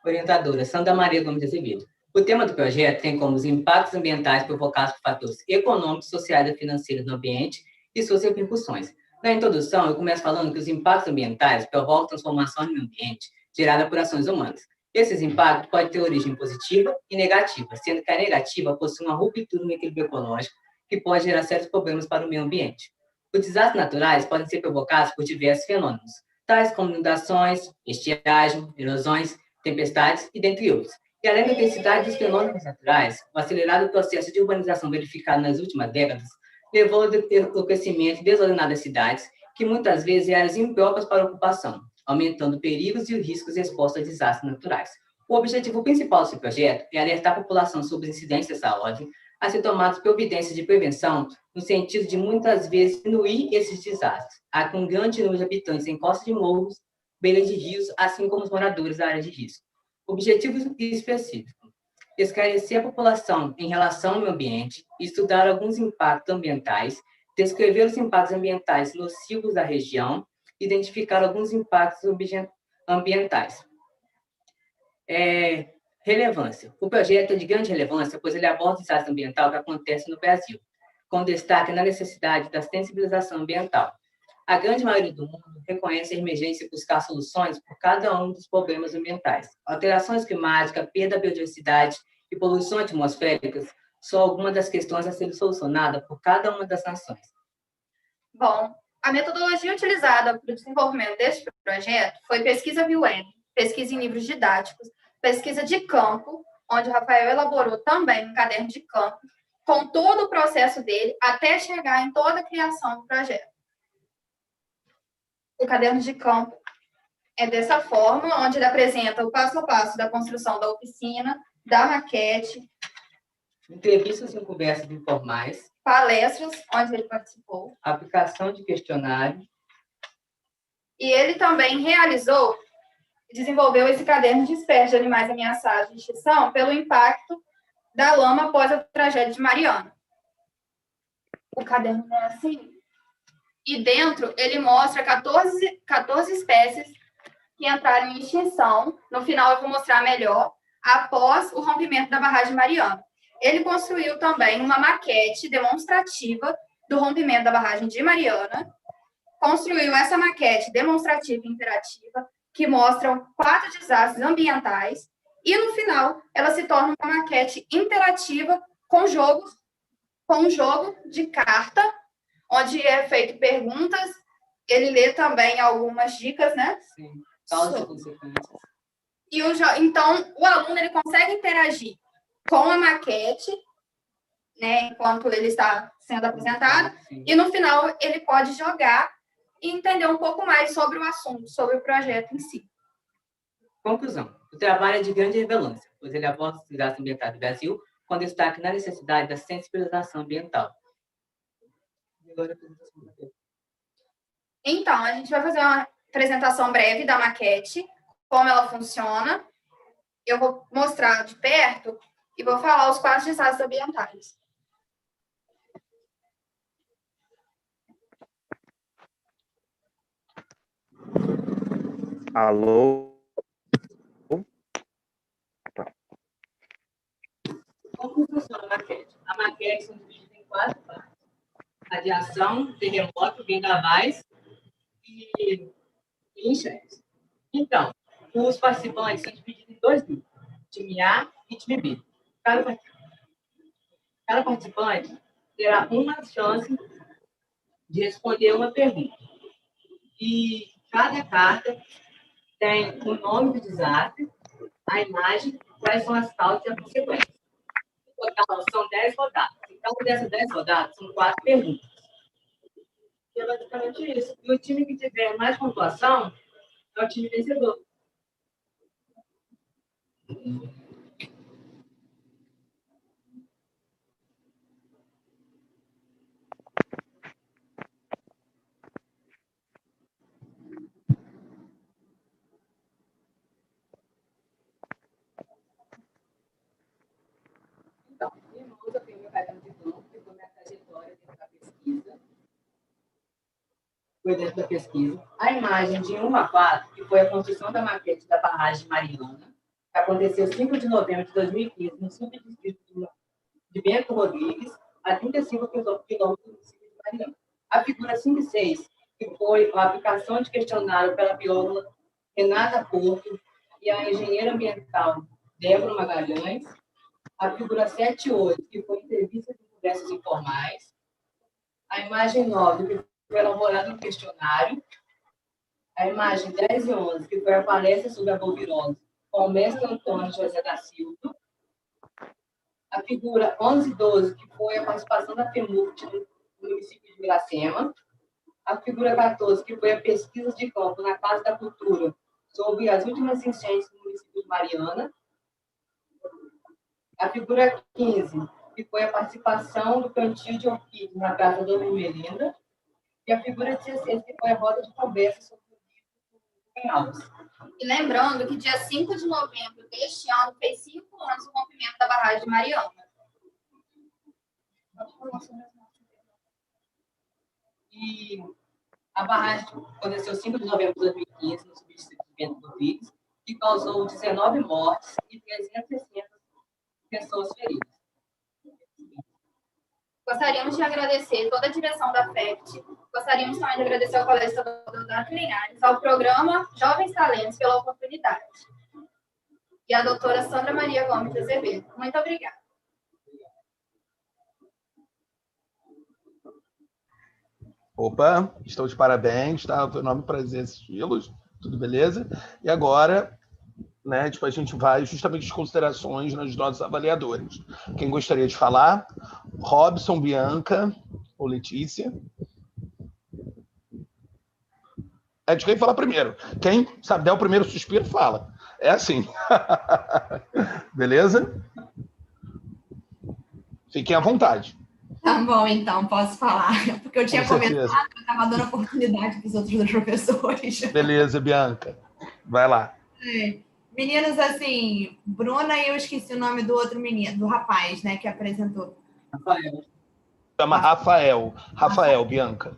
Orientadora Sandra Maria Gomes de Azevedo. O tema do projeto tem como os impactos ambientais provocados por fatores econômicos, sociais e financeiros no ambiente e suas repercussões. Na introdução, eu começo falando que os impactos ambientais provocam transformações no ambiente gerada por ações humanas. Esses impactos podem ter origem positiva e negativa, sendo que a negativa possui uma ruptura no equilíbrio ecológico que pode gerar sérios problemas para o meio ambiente. Os desastres naturais podem ser provocados por diversos fenômenos, tais como inundações, estiagem, erosões, tempestades e dentre outros. E além da intensidade dos fenômenos naturais, o acelerado processo de urbanização verificado nas últimas décadas levou ao crescimento desordenado das cidades, que muitas vezes eram impróprias para a ocupação, aumentando perigos e os riscos expostos a desastres naturais. O objetivo principal desse projeto é alertar a população sobre os incidentes dessa ordem, a ser tomadas providências de prevenção, no sentido de muitas vezes diminuir esses desastres. Há com um grande número de habitantes em costas de morros, beiras de rios, assim como os moradores da área de risco. Objetivo específico: esclarecer a população em relação ao meio ambiente, estudar alguns impactos ambientais, descrever os impactos ambientais nocivos da região, identificar alguns impactos ambientais. Relevância. O projeto é de grande relevância, pois ele aborda o desastre ambiental que acontece no Brasil, com destaque na necessidade da sensibilização ambiental. A grande maioria do mundo reconhece a emergência e buscar soluções por cada um dos problemas ambientais. Alterações climáticas, perda da biodiversidade e poluição atmosféricas são algumas das questões a serem solucionadas por cada uma das nações. Bom, a metodologia utilizada para o desenvolvimento deste projeto foi pesquisa via web, pesquisa em livros didáticos, pesquisa de campo, onde o Rafael elaborou também um caderno de campo, com todo o processo dele, até chegar em toda a criação do projeto. O caderno de campo é dessa forma, onde ele apresenta o passo a passo da construção da oficina, da maquete, entrevistas e conversas informais, palestras, onde ele participou, aplicação de questionário. E ele também desenvolveu esse caderno de espécies de animais ameaçados de extinção pelo impacto da lama após a tragédia de Mariana. O caderno é assim. E dentro ele mostra 14 espécies que entraram em extinção. No final eu vou mostrar melhor, após o rompimento da barragem Mariana. Ele construiu também uma maquete demonstrativa do rompimento da barragem de Mariana. Construiu essa maquete demonstrativa e interativa, que mostram 4 desastres ambientais. E, no final, ela se torna uma maquete interativa com um jogo de carta, onde é feito perguntas. Ele lê também algumas dicas, né? Sim, causas e consequências. E então, o aluno ele consegue interagir com a maquete, né, enquanto ele está sendo apresentado, Sim. E no final ele pode jogar e entender um pouco mais sobre o assunto, sobre o projeto em si. Conclusão. O trabalho é de grande relevância, pois ele aborda os desastres ambientais do Brasil, com destaque na necessidade da sensibilização ambiental. Então, a gente vai fazer uma apresentação breve da maquete, como ela funciona. Eu vou mostrar de perto e vou falar os 4 desastres ambientais. Alô? Como funciona a maquete? A maquete são divididas em 4 partes. Radiação, terremoto, vendavais e enchentes. Então, os participantes são divididos em 2 grupos, time A e time B. Cada participante terá uma chance de responder uma pergunta. E cada carta tem o nome do desastre, a imagem, quais são as causas e as consequências. No total, são 10 rodadas. Então, dessas 10 rodadas, são 4 perguntas. E é basicamente isso. E o time que tiver mais pontuação é o time vencedor. Então, irmãos, eu tenho meu caderno de campo, que foi minha trajetória dentro da pesquisa. Foi dentro da pesquisa. A imagem de 1 a 4, que foi a construção da maquete da barragem Mariana, que aconteceu 5 de novembro de 2015, no subdistrito de Bento Rodrigues, a 35 quilômetros do município de Mariana. A figura 5 e 6, que foi a aplicação de questionário pela bióloga Renata Porto e a engenheira ambiental Débora Magalhães. A figura 7 e 8, que foi entrevista de conversas informais. A imagem 9, que foi elaborado um questionário. A imagem 10 e 11, que foi a palestra sobre a bovirose com o mestre Antônio José da Silva. A figura 11 e 12, que foi a participação da FEMURT no município de Iracema. A figura 14, que foi a pesquisa de campo na Casa da Cultura sobre as últimas enchentes no município de Mariana. A figura 15, que foi a participação do plantio de orquídeas na Praça Dona Melinda. E a figura 16, que foi a roda de conversa sobre o livro em Alves. E lembrando que dia 5 de novembro deste ano fez 5 anos o rompimento da barragem de Mariana. E a barragem aconteceu 5 de novembro de 2015, no subdistrito de Bento Rodrigues, que causou 19 mortes e 360 pessoas feridas. Gostaríamos de agradecer toda a direção da FECT. Gostaríamos também de agradecer ao Colégio Estadual Deodato Linhares, ao programa Jovens Talentos pela oportunidade. E à doutora Sandra Maria Gomes de Azevedo. Muito obrigada. Opa, estou de parabéns, tá? Foi um enorme prazer assisti-los, tudo beleza? E agora, né, tipo, a gente vai justamente as considerações nos nossos avaliadores. Quem gostaria de falar? Robson, Bianca ou Letícia? É de quem falar primeiro. Quem sabe der o primeiro suspiro, fala. É assim. Beleza? Fiquem à vontade. Tá bom, então, posso falar. Porque eu tinha comentado, eu estava dando oportunidade para os outros dois professores. Beleza, Bianca. Vai lá. Meninos, assim, Bruna e eu esqueci o nome do outro menino, do rapaz, né, que apresentou. Rafael. Chama Rafael. Rafael, Bianca.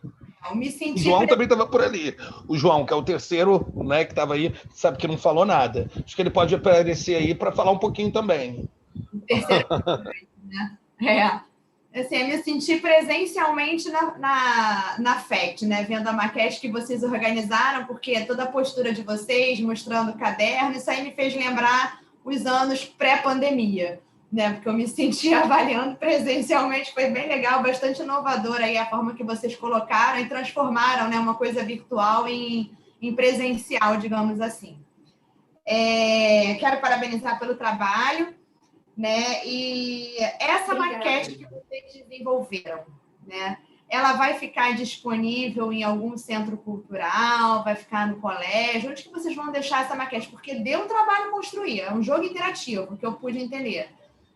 Eu me senti... O João também estava por ali. O João, que é o terceiro, né, que estava aí, sabe que não falou nada. Acho que ele pode aparecer aí para falar um pouquinho também. O terceiro, né? Assim, eu me senti presencialmente na FECT, né? Vendo a maquete que vocês organizaram, porque toda a postura de vocês, mostrando o caderno, isso aí me fez lembrar os anos pré-pandemia, né? Porque eu me senti avaliando presencialmente, foi bem legal, bastante inovador aí a forma que vocês colocaram e transformaram, né, uma coisa virtual em presencial, digamos assim. Quero parabenizar pelo trabalho, né? E essa maquete que vocês desenvolveram, né? Ela vai ficar disponível em algum centro cultural, vai ficar no colégio? Onde que vocês vão deixar essa maquete? Porque deu um trabalho construir, é um jogo interativo, que eu pude entender,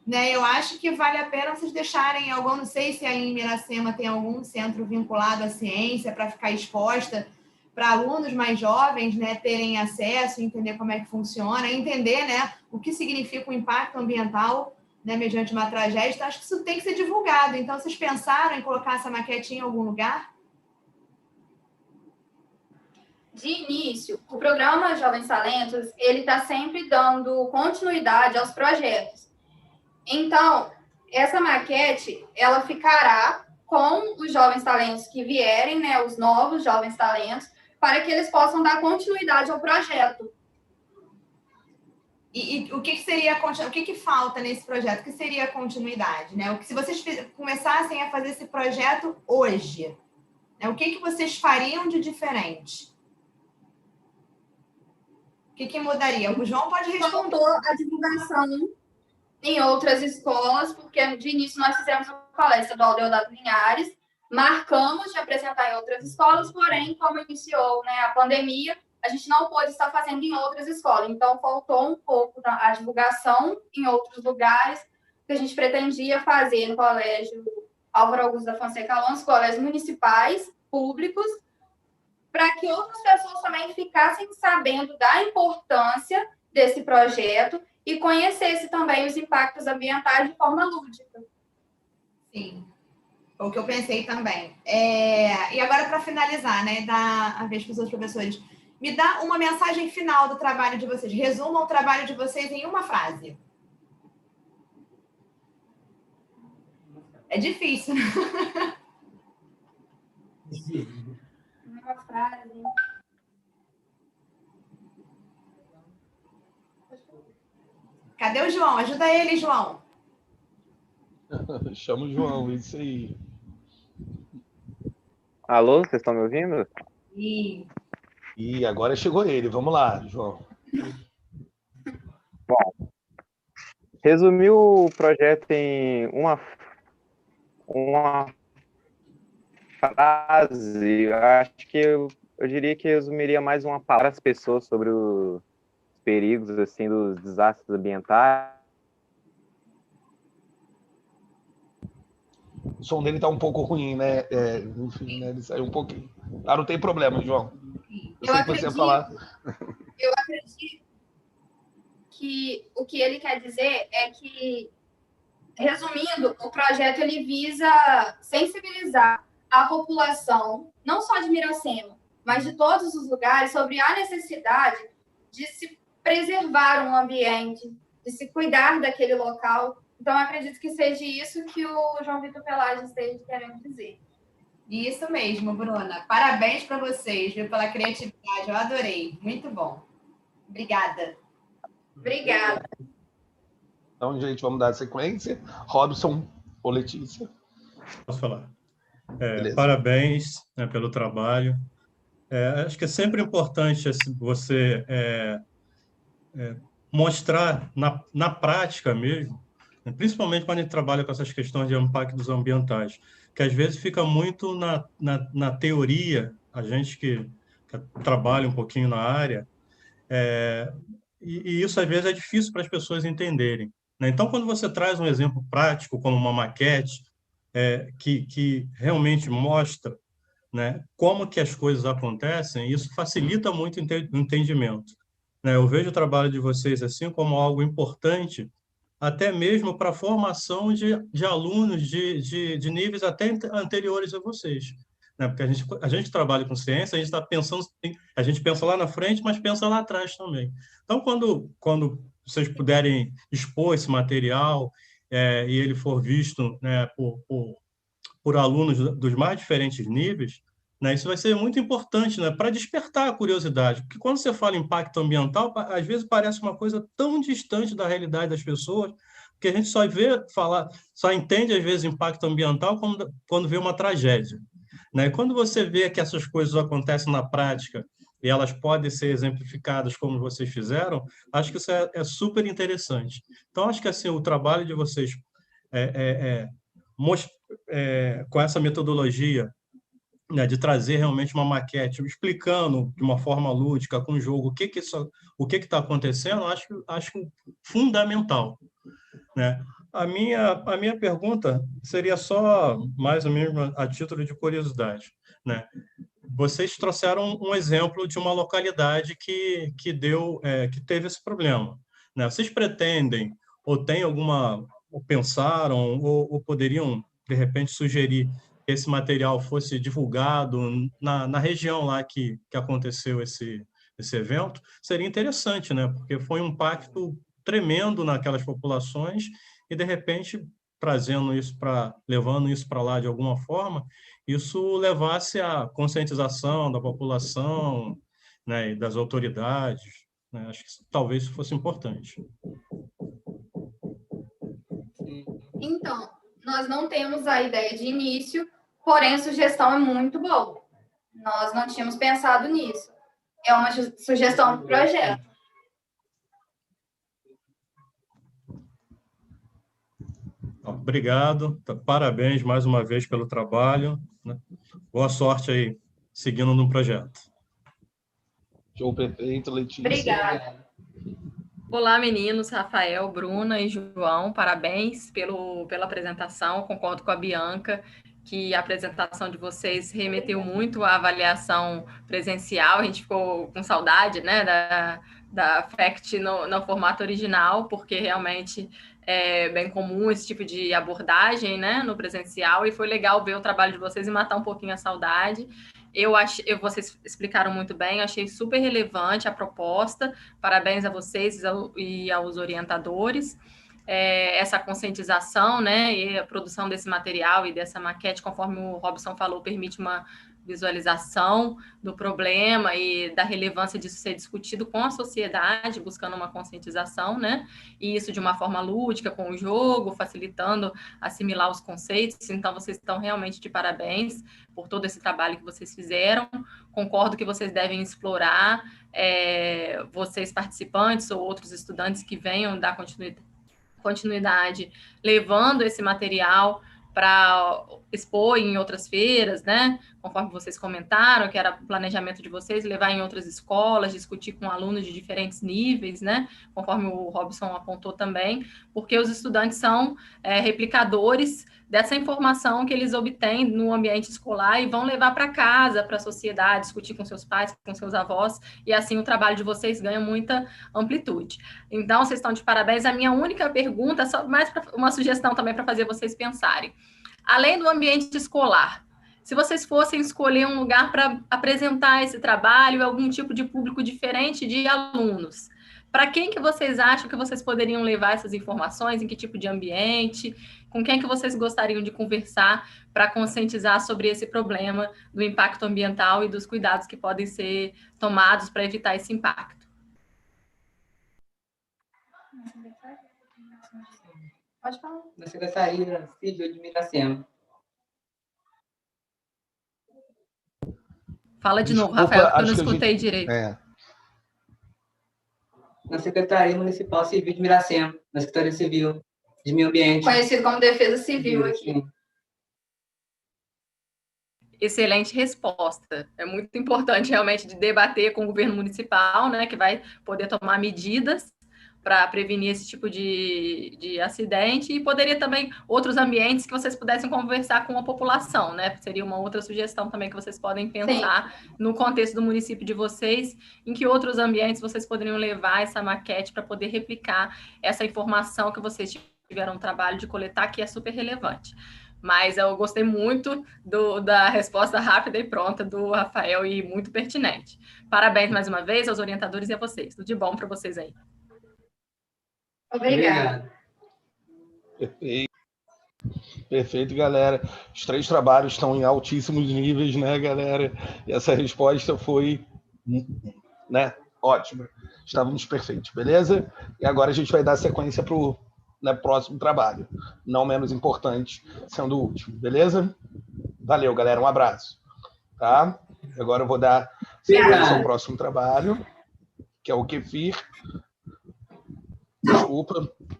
né? Eu acho que vale a pena vocês deixarem algum, não sei se aí em Miracema tem algum centro vinculado à ciência para ficar exposta para alunos mais jovens, né, terem acesso, entender como é que funciona, entender, né, o que significa o impacto ambiental, né, mediante uma tragédia. Então, acho que isso tem que ser divulgado. Então, vocês pensaram em colocar essa maquete em algum lugar? De início, o programa Jovens Talentos, ele está sempre dando continuidade aos projetos. Então, essa maquete, ela ficará com os jovens talentos que vierem, né, os novos jovens talentos, para que eles possam dar continuidade ao projeto. E o que seria o que falta nesse projeto? O que seria a continuidade, né? Se vocês começassem a fazer esse projeto hoje, né, o que vocês fariam de diferente? O que mudaria? O João pode responder. Faltou a divulgação em outras escolas, porque de início nós fizemos uma palestra estadual Deodato Linhares, marcamos de apresentar em outras escolas, porém, como iniciou, né, a pandemia, a gente não pôde estar fazendo em outras escolas. Então, faltou um pouco a divulgação em outros lugares, que a gente pretendia fazer no Colégio Álvaro Augusto da Fonseca Alonso, colégios municipais, públicos, para que outras pessoas também ficassem sabendo da importância desse projeto e conhecesse também os impactos ambientais de forma lúdica. Sim, foi o que eu pensei também. E agora, para finalizar, né, dar a vez para os outros professores, me dá uma mensagem final do trabalho de vocês. Resumam o trabalho de vocês em uma frase. É difícil. Uma frase. Cadê o João? Ajuda ele, João. Chama o João, isso aí. Alô, vocês estão me ouvindo? E agora chegou ele. Vamos lá, João. Bom, resumir o projeto em uma frase, eu acho que eu diria que resumiria mais uma palavra às pessoas sobre os perigos assim dos desastres ambientais. O som dele tá um pouco ruim, né? Enfim, né? Ele saiu um pouquinho. Ah, não tem problema, João. Eu sei que você ia falar. Eu acredito que o que ele quer dizer é que, resumindo, o projeto ele visa sensibilizar a população, não só de Miracema, mas de todos os lugares, sobre a necessidade de se preservar um ambiente, de se cuidar daquele local. Então, eu acredito que seja isso que o João Vitor Pelagio esteja querendo dizer. Isso mesmo, Bruna. Parabéns para vocês, viu, pela criatividade. Eu adorei. Muito bom. Obrigada. Obrigada. Então, gente, vamos dar sequência. Robson ou Letícia? Posso falar? Parabéns, né, pelo trabalho. Acho que é sempre importante você mostrar na prática mesmo, principalmente quando a gente trabalha com essas questões de impactos ambientais, que às vezes fica muito na teoria, a gente que trabalha um pouquinho na área, e isso às vezes é difícil para as pessoas entenderem, né? Então, quando você traz um exemplo prático, como uma maquete, que realmente mostra, né, como que as coisas acontecem, isso facilita muito o entendimento, né? Eu vejo o trabalho de vocês assim como algo importante, até mesmo para a formação de alunos de níveis até anteriores a vocês, né? Porque a gente trabalha com ciência, a gente está pensando, a gente pensa lá na frente, mas pensa lá atrás também. Então, quando vocês puderem expor esse material e ele for visto, né, por alunos dos mais diferentes níveis, né, isso vai ser muito importante, né, para despertar a curiosidade, porque quando você fala impacto ambiental, às vezes parece uma coisa tão distante da realidade das pessoas, que a gente só entende às vezes impacto ambiental quando vê uma tragédia, né? E quando você vê que essas coisas acontecem na prática e elas podem ser exemplificadas como vocês fizeram, acho que isso é super interessante. Então, acho que assim, o trabalho de vocês com essa metodologia, né, de trazer realmente uma maquete, explicando de uma forma lúdica, com o jogo, o que está acontecendo, acho fundamental, né? A minha pergunta seria só, mais ou menos, a título de curiosidade, né? Vocês trouxeram um exemplo de uma localidade que teve esse problema, né? Vocês pretendem, ou tem alguma, ou pensaram, ou poderiam, de repente, sugerir que esse material fosse divulgado na região lá que aconteceu esse evento, seria interessante, né? Porque foi um impacto tremendo naquelas populações e, de repente, levando isso para lá de alguma forma, isso levasse à conscientização da população, né, e das autoridades, né? Acho que talvez isso fosse importante. Então, nós não temos a ideia de início, porém a sugestão é muito boa. Nós não tínhamos pensado nisso. É uma sugestão do projeto. Obrigado, parabéns mais uma vez pelo trabalho, né? Boa sorte aí, seguindo no projeto. Show, perfeito, Letícia. Obrigada. Olá, meninos, Rafael, Bruna e João, parabéns pela apresentação, concordo com a Bianca, que a apresentação de vocês remeteu muito à avaliação presencial, a gente ficou com saudade, né, da FACT no formato original, porque realmente é bem comum esse tipo de abordagem, né, no presencial, e foi legal ver o trabalho de vocês e matar um pouquinho a saudade. Vocês explicaram muito bem, achei super relevante a proposta, parabéns a vocês e aos orientadores. Essa conscientização, né, e a produção desse material e dessa maquete, conforme o Robson falou, permite uma visualização do problema e da relevância disso ser discutido com a sociedade, buscando uma conscientização, né, e isso de uma forma lúdica, com o jogo, facilitando assimilar os conceitos. Então, vocês estão realmente de parabéns por todo esse trabalho que vocês fizeram. Concordo que vocês devem explorar, vocês participantes ou outros estudantes que venham dar continuidade, levando esse material para expor em outras feiras, né? Conforme vocês comentaram, que era o planejamento de vocês, levar em outras escolas, discutir com alunos de diferentes níveis, né? Conforme o Robson apontou também, porque os estudantes são replicadores dessa informação que eles obtêm no ambiente escolar e vão levar para casa, para a sociedade, discutir com seus pais, com seus avós, e assim o trabalho de vocês ganha muita amplitude. Então, vocês estão de parabéns. A minha única pergunta, só mais uma sugestão também para fazer vocês pensarem. Além do ambiente escolar, se vocês fossem escolher um lugar para apresentar esse trabalho, algum tipo de público diferente de alunos, para quem que vocês acham que vocês poderiam levar essas informações, em que tipo de ambiente, com quem que vocês gostariam de conversar para conscientizar sobre esse problema do impacto ambiental e dos cuidados que podem ser tomados para evitar esse impacto? Pode falar. Na Secretaria Civil de Miracema. Fala de novo, Rafael, porque eu não escutei direito. Na Secretaria Municipal Civil de Miracema, na Secretaria Civil de Meio Ambiente. Conhecido como Defesa Civil aqui. Excelente resposta. É muito importante realmente de debater com o governo municipal, né, que vai poder tomar medidas para prevenir esse tipo de acidente, e poderia também outros ambientes que vocês pudessem conversar com a população, né? Seria uma outra sugestão também que vocês podem pensar. Sim. No contexto do município de vocês, em que outros ambientes vocês poderiam levar essa maquete para poder replicar essa informação que vocês tiveram o trabalho de coletar, que é super relevante. Mas eu gostei muito da resposta rápida e pronta do Rafael e muito pertinente. Parabéns mais uma vez aos orientadores e a vocês. Tudo de bom para vocês aí. Obrigada. Perfeito, galera. Os 3 trabalhos estão em altíssimos níveis, né, galera? E essa resposta foi, né, ótima. Estávamos perfeitos, beleza? E agora a gente vai dar sequência para o próximo trabalho, não menos importante, sendo o último, beleza? Valeu, galera. Um abraço. Tá? Agora eu vou dar sequência ao próximo trabalho, que é o kefir.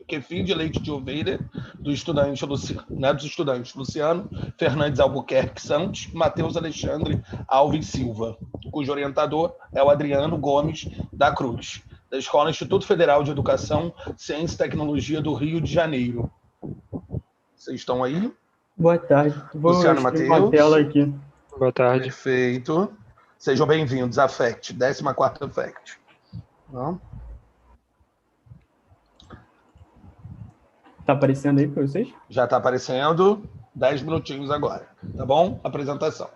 Kefir de leite de ovelha, dos estudantes Luciano Fernandes Albuquerque Santos e Matheus Alexandre Alves Silva, cujo orientador é o Adriano Gomes da Cruz, da Escola Instituto Federal de Educação, Ciência e Tecnologia do Rio de Janeiro. Vocês estão aí? Boa tarde. Luciano Matheus. Tela aqui. Boa tarde. Perfeito. Sejam bem-vindos à FACT, 14ª FACT. Não? Tá aparecendo aí para vocês? Já está aparecendo. 10 minutinhos agora, tá bom? Apresentação.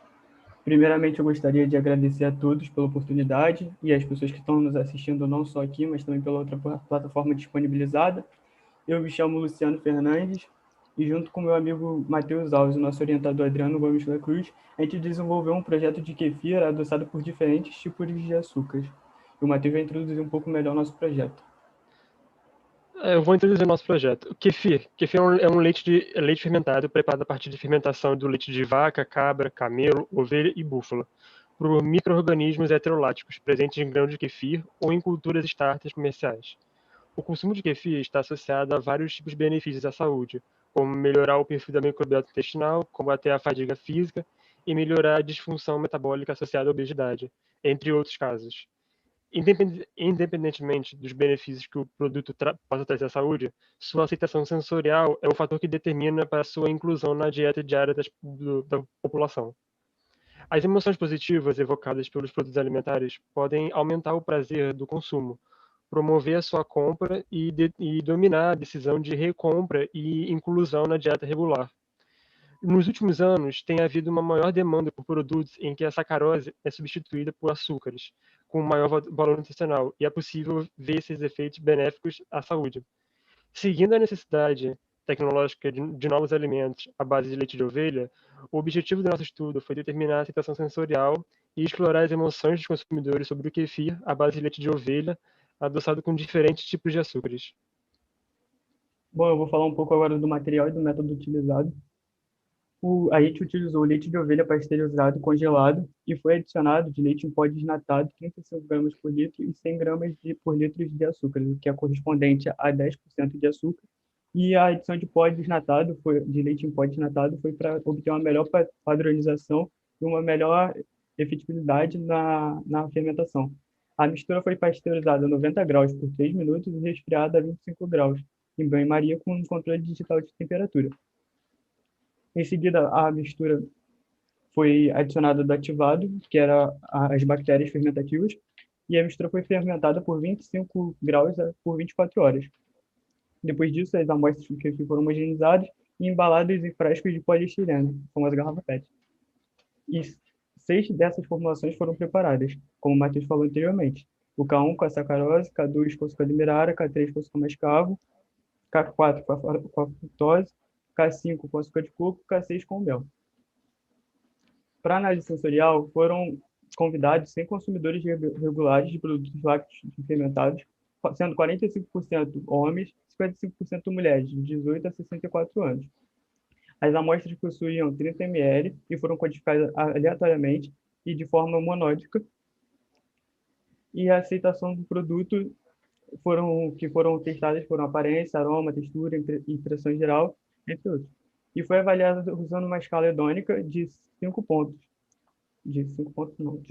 Primeiramente, eu gostaria de agradecer a todos pela oportunidade e às pessoas que estão nos assistindo não só aqui, mas também pela outra plataforma disponibilizada. Eu me chamo Luciano Fernandes e junto com meu amigo Matheus Alves, nosso orientador Adriano Gomes da Cruz, a gente desenvolveu um projeto de kefir adoçado por diferentes tipos de açúcares. E o Matheus vai introduzir um pouco melhor o nosso projeto. Eu vou introduzir o nosso projeto. O kefir. Kefir é um leite fermentado preparado a partir de fermentação do leite de vaca, cabra, camelo, ovelha e búfala, por micro-organismos heteroláticos presentes em grãos de kefir ou em culturas starters comerciais. O consumo de kefir está associado a vários tipos de benefícios à saúde, como melhorar o perfil da microbiota intestinal, combater a fadiga física e melhorar a disfunção metabólica associada à obesidade, entre outros casos. Independentemente dos benefícios que o produto possa trazer à saúde, sua aceitação sensorial é o fator que determina para sua inclusão na dieta diária da população. As emoções positivas evocadas pelos produtos alimentares podem aumentar o prazer do consumo, promover a sua compra e dominar a decisão de recompra e inclusão na dieta regular. Nos últimos anos, tem havido uma maior demanda por produtos em que a sacarose é substituída por açúcares, com maior valor nutricional, e é possível ver esses efeitos benéficos à saúde. Seguindo a necessidade tecnológica de novos alimentos à base de leite de ovelha, o objetivo do nosso estudo foi determinar a aceitação sensorial e explorar as emoções dos consumidores sobre o kefir à base de leite de ovelha, adoçado com diferentes tipos de açúcares. Bom, eu vou falar um pouco agora do material e do método utilizado. A gente utilizou leite de ovelha pasteurizado congelado e foi adicionado de leite em pó desnatado 35 gramas por litro e 100 gramas por litro de açúcar, o que é correspondente a 10% de açúcar. E a adição de pó desnatado, de leite em pó desnatado, foi para obter uma melhor padronização e uma melhor efetividade na fermentação. A mistura foi pasteurizada a 90 graus por 3 minutos e resfriada a 25 graus, em banho-maria com um controle digital de temperatura. Em seguida, a mistura foi adicionada do ativado, que era as bactérias fermentativas, e a mistura foi fermentada por 25 graus por 24 horas. Depois disso, as amostras de kefir foram homogeneizadas e embaladas em frascos de poliestireno, como as garrafas PET. E 6 dessas formulações foram preparadas, como o Matheus falou anteriormente. O K1 com a sacarose, K2 com açúcar demerara, K3 com açúcar mascavo, K4 com a frutose, K5 com açúcar de coco, K6 com mel. Para análise sensorial, foram convidados 100 consumidores regulares de produtos lácteos fermentados, sendo 45% homens e 55% mulheres, de 18 a 64 anos. As amostras possuíam 30 ml e foram codificadas aleatoriamente e de forma monódica. E a aceitação do produto que foram testadas foram aparência, aroma, textura, impressão geral, entre outros. E foi avaliada usando uma escala hedônica de 5 pontos. De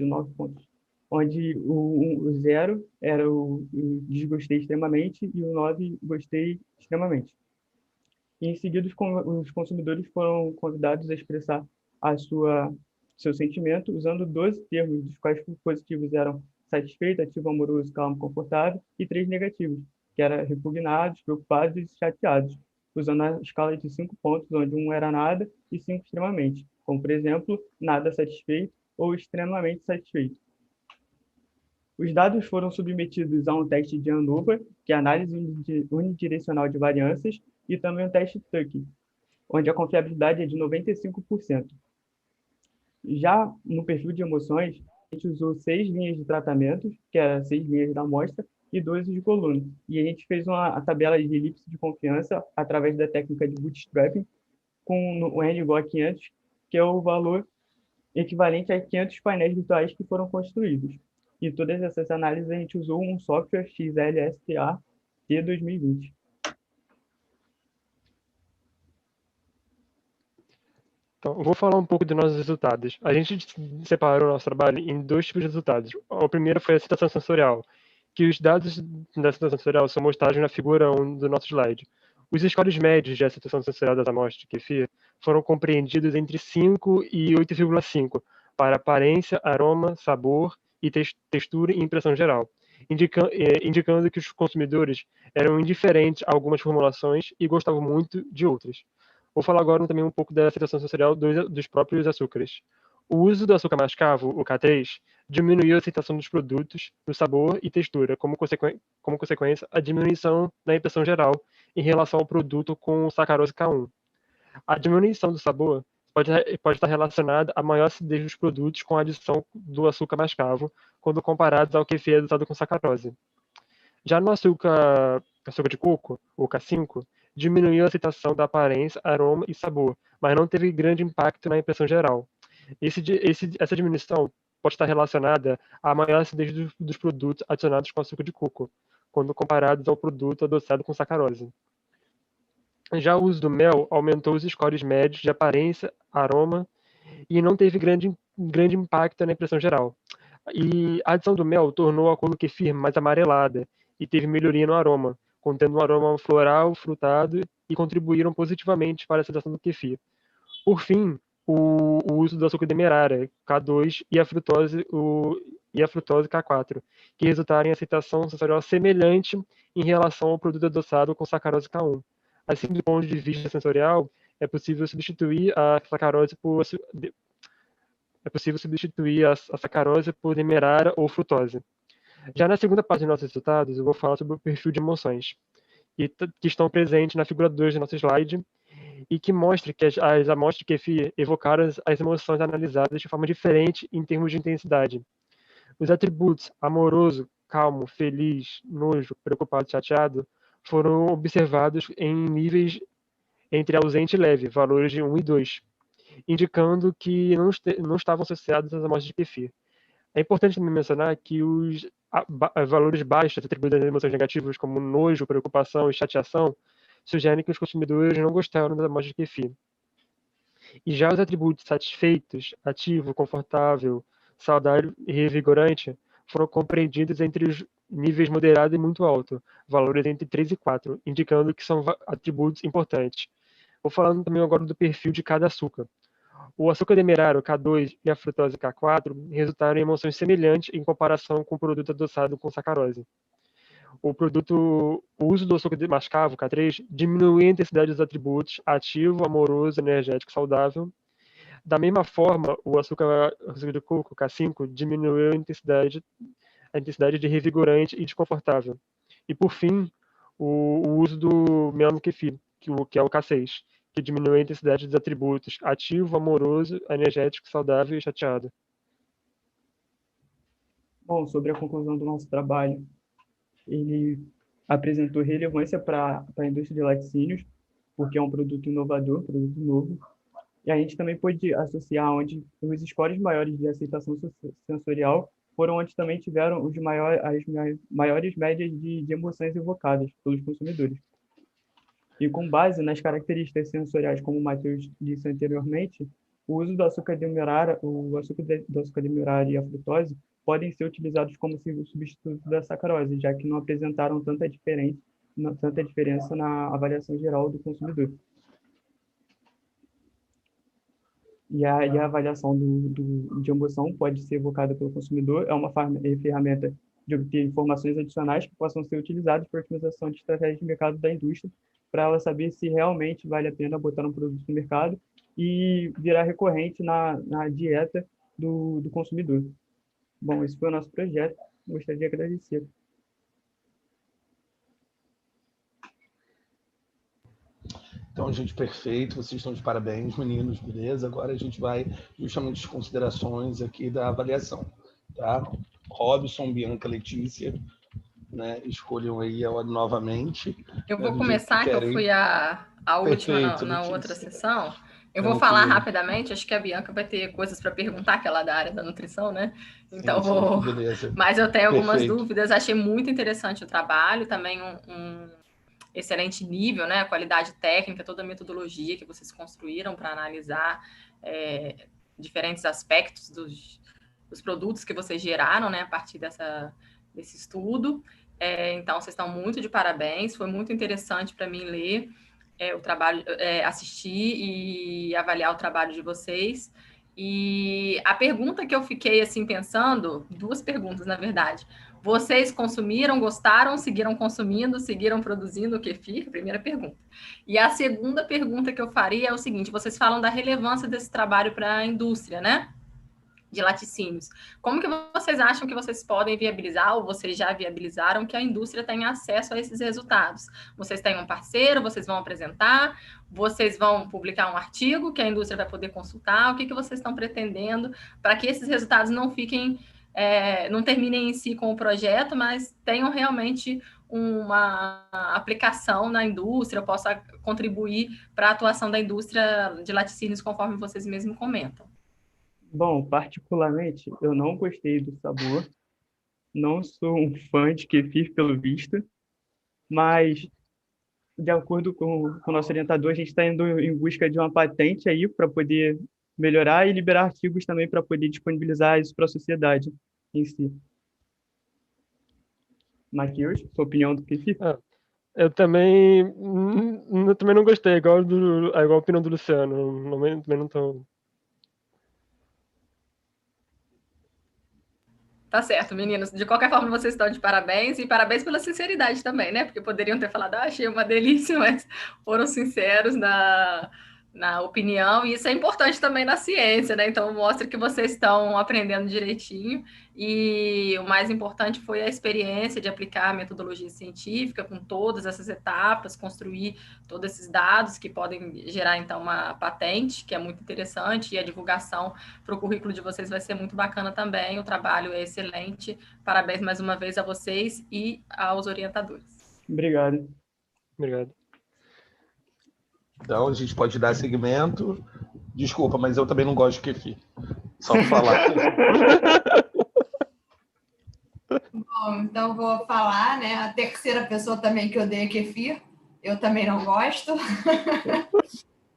9 pontos. Onde o 0 era o desgostei extremamente e o 9 gostei extremamente. E em seguida, os consumidores foram convidados a expressar seu sentimento usando 12 termos, dos quais os positivos eram satisfeito, ativo, amoroso, calmo, confortável, e 3 negativos, que eram repugnados, preocupados e chateados, usando a escala de 5 pontos, onde 1 era nada e 5 extremamente, como, por exemplo, nada satisfeito ou extremamente satisfeito. Os dados foram submetidos a um teste de ANOVA, que é a análise unidirecional de variâncias, e também um teste Tuck, onde a confiabilidade é de 95%. Já no perfil de emoções, a gente usou 6 linhas de tratamento, que eram 6 linhas da amostra, e 12 de coluna. E a gente fez a tabela de elipse de confiança através da técnica de bootstrapping, com o N igual a 500, que é o valor equivalente a 500 painéis virtuais que foram construídos. E todas essas análises a gente usou um software XLSTA T2020. Então, eu vou falar um pouco dos nossos resultados. A gente separou o nosso trabalho em 2 tipos de resultados. O primeiro foi a aceitação sensorial, que os dados da aceitação sensorial são mostrados na figura 1 do nosso slide. Os scores médios de aceitação sensorial das amostras de kefir foram compreendidos entre 5 e 8,5 para aparência, aroma, sabor e textura e impressão geral, indicando que os consumidores eram indiferentes a algumas formulações e gostavam muito de outras. Vou falar agora também um pouco da aceitação sensorial dos próprios açúcares. O uso do açúcar mascavo, o K3, diminuiu a aceitação dos produtos no sabor e textura, como consequência, a diminuição da impressão geral em relação ao produto com sacarose K1. A diminuição do sabor pode estar relacionada à maior acidez dos produtos com a adição do açúcar mascavo, quando comparados ao kefir adotado com sacarose. Já no açúcar de coco, o K5, diminuiu a aceitação da aparência, aroma e sabor, mas não teve grande impacto na impressão geral. Essa diminuição pode estar relacionada à maior acidez dos produtos adicionados com açúcar de coco, quando comparados ao produto adoçado com sacarose. Já o uso do mel aumentou os scores médios de aparência, aroma e não teve grande impacto na impressão geral. E a adição do mel tornou a cor do kefir mais amarelada e teve melhoria no aroma, contendo um aroma floral, frutado e contribuíram positivamente para a aceitação do kefir. Por fim, o uso do açúcar demerara, K2, e a frutose K4, que resultaram em aceitação sensorial semelhante em relação ao produto adoçado com sacarose K1. Assim, do ponto de vista sensorial, é possível substituir a sacarose por demerara ou frutose. Já na segunda parte dos nossos resultados, eu vou falar sobre o perfil de emoções, que estão presentes na figura 2 do nosso slide, e que mostra que as amostras de kefir evocaram as emoções analisadas de forma diferente em termos de intensidade. Os atributos amoroso, calmo, feliz, nojo, preocupado, chateado, foram observados em níveis entre ausente e leve, valores de 1 e 2, indicando que não estavam associados às amostras de kefir. É importante também mencionar que os valores baixos atribuídos às emoções negativas, como nojo, preocupação e chateação, sugerem que os consumidores não gostaram das amostras de kefir. E já os atributos satisfeitos, ativo, confortável, saudável e revigorante foram compreendidos entre os níveis moderado e muito alto, valores entre 3 e 4, indicando que são atributos importantes. Vou falando também agora do perfil de cada açúcar. O açúcar demerara, K2, e a frutose K4 resultaram em emoções semelhantes em comparação com o produto adoçado com sacarose. O uso do açúcar mascavo, K3, diminui a intensidade dos atributos ativo, amoroso, energético, saudável. Da mesma forma, o açúcar de coco, K5, diminuiu a intensidade de revigorante e desconfortável. E, por fim, o uso do mel no kefir, que é o K6, que diminui a intensidade dos atributos ativo, amoroso, energético, saudável e chateado. Bom, sobre a conclusão do nosso trabalho, ele apresentou relevância para a indústria de laticínios, porque é um produto inovador, produto novo, e a gente também pôde associar onde os scores maiores de aceitação sensorial foram onde também tiveram as maiores médias de emoções evocadas pelos consumidores. E com base nas características sensoriais, como o Matheus disse anteriormente, o uso do açúcar demerara, do açúcar demerara e a frutose podem ser utilizados como substituto da sacarose, já que não apresentaram tanta diferença na avaliação geral do consumidor. E a avaliação de emoção pode ser evocada pelo consumidor, é uma ferramenta de obter informações adicionais que possam ser utilizadas para a otimização de estratégias de mercado da indústria, para ela saber se realmente vale a pena botar um produto no mercado e virar recorrente na dieta do consumidor. Bom, esse foi o nosso projeto. Gostaria de agradecer. Então, gente, perfeito. Vocês estão de parabéns, meninos, beleza? Agora a gente vai justamente às considerações aqui da avaliação, tá? Robson, Bianca, Letícia, né? Escolham aí novamente. Eu vou começar, que eu fui a última na outra sessão. Eu vou falar rapidamente, acho que a Bianca vai ter coisas para perguntar, que ela é da área da nutrição, né? Então, beleza. Mas eu tenho algumas dúvidas. Achei muito interessante o trabalho, também um excelente nível, né? A qualidade técnica, toda a metodologia que vocês construíram para analisar diferentes aspectos dos produtos que vocês geraram, né? A partir desse estudo. Então, vocês estão muito de parabéns. Foi muito interessante para mim ler o trabalho, assistir e avaliar o trabalho de vocês. E a pergunta que eu fiquei assim pensando, duas perguntas, na verdade. Vocês consumiram, gostaram, seguiram consumindo, seguiram produzindo o kefir? Primeira pergunta. E a segunda pergunta que eu faria é o seguinte: vocês falam da relevância desse trabalho para a indústria, né? De laticínios. Como que vocês acham que vocês podem viabilizar, ou vocês já viabilizaram, que a indústria tenha acesso a esses resultados? Vocês têm um parceiro, vocês vão apresentar, vocês vão publicar um artigo que a indústria vai poder consultar? O que vocês estão pretendendo para que esses resultados não fiquem, não terminem em si com o projeto, mas tenham realmente uma aplicação na indústria, possa contribuir para a atuação da indústria de laticínios, conforme vocês mesmos comentam? Bom, particularmente, eu não gostei do sabor, não sou um fã de kefir pelo visto, mas, de acordo com o nosso orientador, a gente está indo em busca de uma patente aí para poder melhorar e liberar artigos também para poder disponibilizar isso para a sociedade em si. Matheus, sua opinião do kefir? Eu também não gostei, igual a opinião do Luciano, também não estou... Tá certo, meninos. De qualquer forma, vocês estão de parabéns, e parabéns pela sinceridade também, né? Porque poderiam ter falado, achei uma delícia, mas foram sinceros na opinião, e isso é importante também na ciência, né? Então, mostra que vocês estão aprendendo direitinho, e o mais importante foi a experiência de aplicar a metodologia científica com todas essas etapas, construir todos esses dados que podem gerar, então, uma patente, que é muito interessante, e a divulgação para o currículo de vocês vai ser muito bacana também. O trabalho é excelente. Parabéns mais uma vez a vocês e aos orientadores. Obrigado. Obrigado. Então, a gente pode dar seguimento. Desculpa, mas eu também não gosto de kefir. Só para falar. Bom, então vou falar, né? A terceira pessoa também que odeia kefir. Eu também não gosto.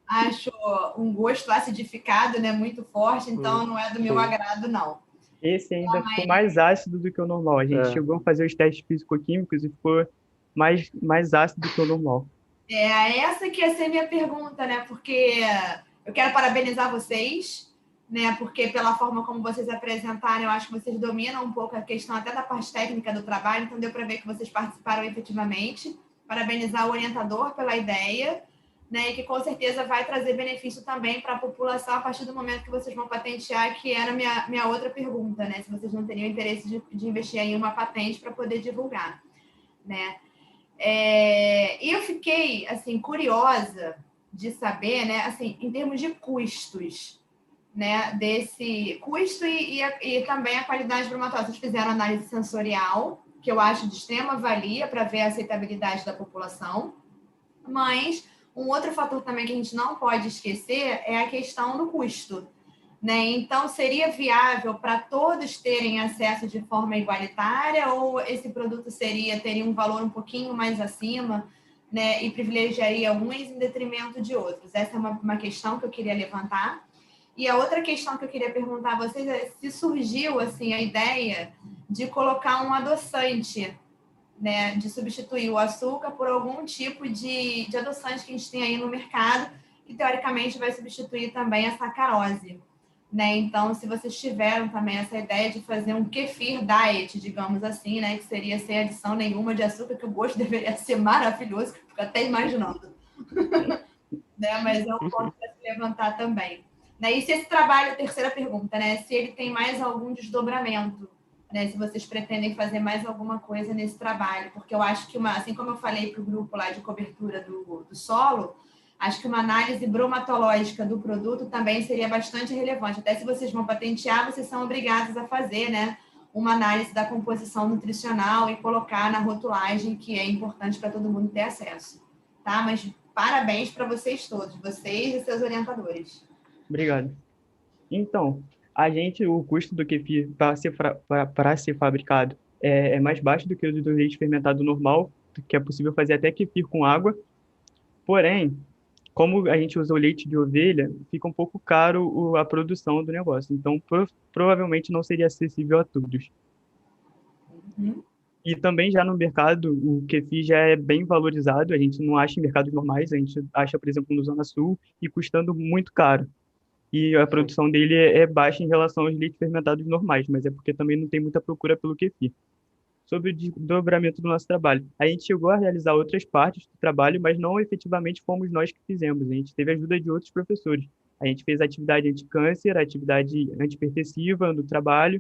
Acho um gosto acidificado, né? Muito forte, então não é do meu agrado, não. Esse ainda ficou mais ácido do que o normal. A gente chegou a fazer os testes físico-químicos e ficou mais ácido do que o normal. Essa que ia ser minha pergunta, né? Porque eu quero parabenizar vocês, né? Porque pela forma como vocês apresentaram, eu acho que vocês dominam um pouco a questão até da parte técnica do trabalho, então deu para ver que vocês participaram efetivamente. Parabenizar o orientador pela ideia, né? E que com certeza vai trazer benefício também para a população a partir do momento que vocês vão patentear, que era minha outra pergunta, né? Se vocês não teriam interesse de investir em uma patente para poder divulgar, né? E eu fiquei, assim, curiosa de saber, né, assim, em termos de custos, né, desse custo e também a qualidade bromatória. Vocês fizeram análise sensorial, que eu acho de extrema valia para ver a aceitabilidade da população, mas um outro fator também que a gente não pode esquecer é a questão do custo, né? Então, seria viável para todos terem acesso de forma igualitária, ou esse produto teria um valor um pouquinho mais acima, né? E privilegiaria uns em detrimento de outros? Essa é uma questão que eu queria levantar. E a outra questão que eu queria perguntar a vocês é se surgiu assim, a ideia de colocar um adoçante, né? De substituir o açúcar por algum tipo de adoçante que a gente tem aí no mercado, que teoricamente vai substituir também a sacarose. Né? Então, se vocês tiveram também essa ideia de fazer um kefir diet, digamos assim, né? Que seria sem adição nenhuma de açúcar, que o gosto deveria ser maravilhoso, que eu fico até imaginando. Né? Mas é um ponto para se levantar também. Né? E se esse trabalho, terceira pergunta, né? Se ele tem mais algum desdobramento, né? Se vocês pretendem fazer mais alguma coisa nesse trabalho, porque eu acho que assim como eu falei para o grupo lá de cobertura do solo, acho que uma análise bromatológica do produto também seria bastante relevante. Até se vocês vão patentear, vocês são obrigados a fazer, né, uma análise da composição nutricional e colocar na rotulagem, que é importante para todo mundo ter acesso. Tá? Mas parabéns para vocês todos, vocês e seus orientadores. Obrigado. Então, o custo do kefir para ser fabricado é mais baixo do que o do leite fermentado normal, que é possível fazer até kefir com água. Porém, como a gente usa o leite de ovelha, fica um pouco caro a produção do negócio. Então, provavelmente não seria acessível a todos. E também já no mercado, o kefir já é bem valorizado. A gente não acha em mercados normais, a gente acha, por exemplo, no Zona Sul, e custando muito caro. E a produção dele é baixa em relação aos leites fermentados normais, mas é porque também não tem muita procura pelo kefir. sobre o desdobramento do nosso trabalho. A gente chegou a realizar outras partes do trabalho, mas não efetivamente fomos nós que fizemos. A gente teve ajuda de outros professores. A gente fez atividade anti-câncer, atividade antipertensiva no trabalho,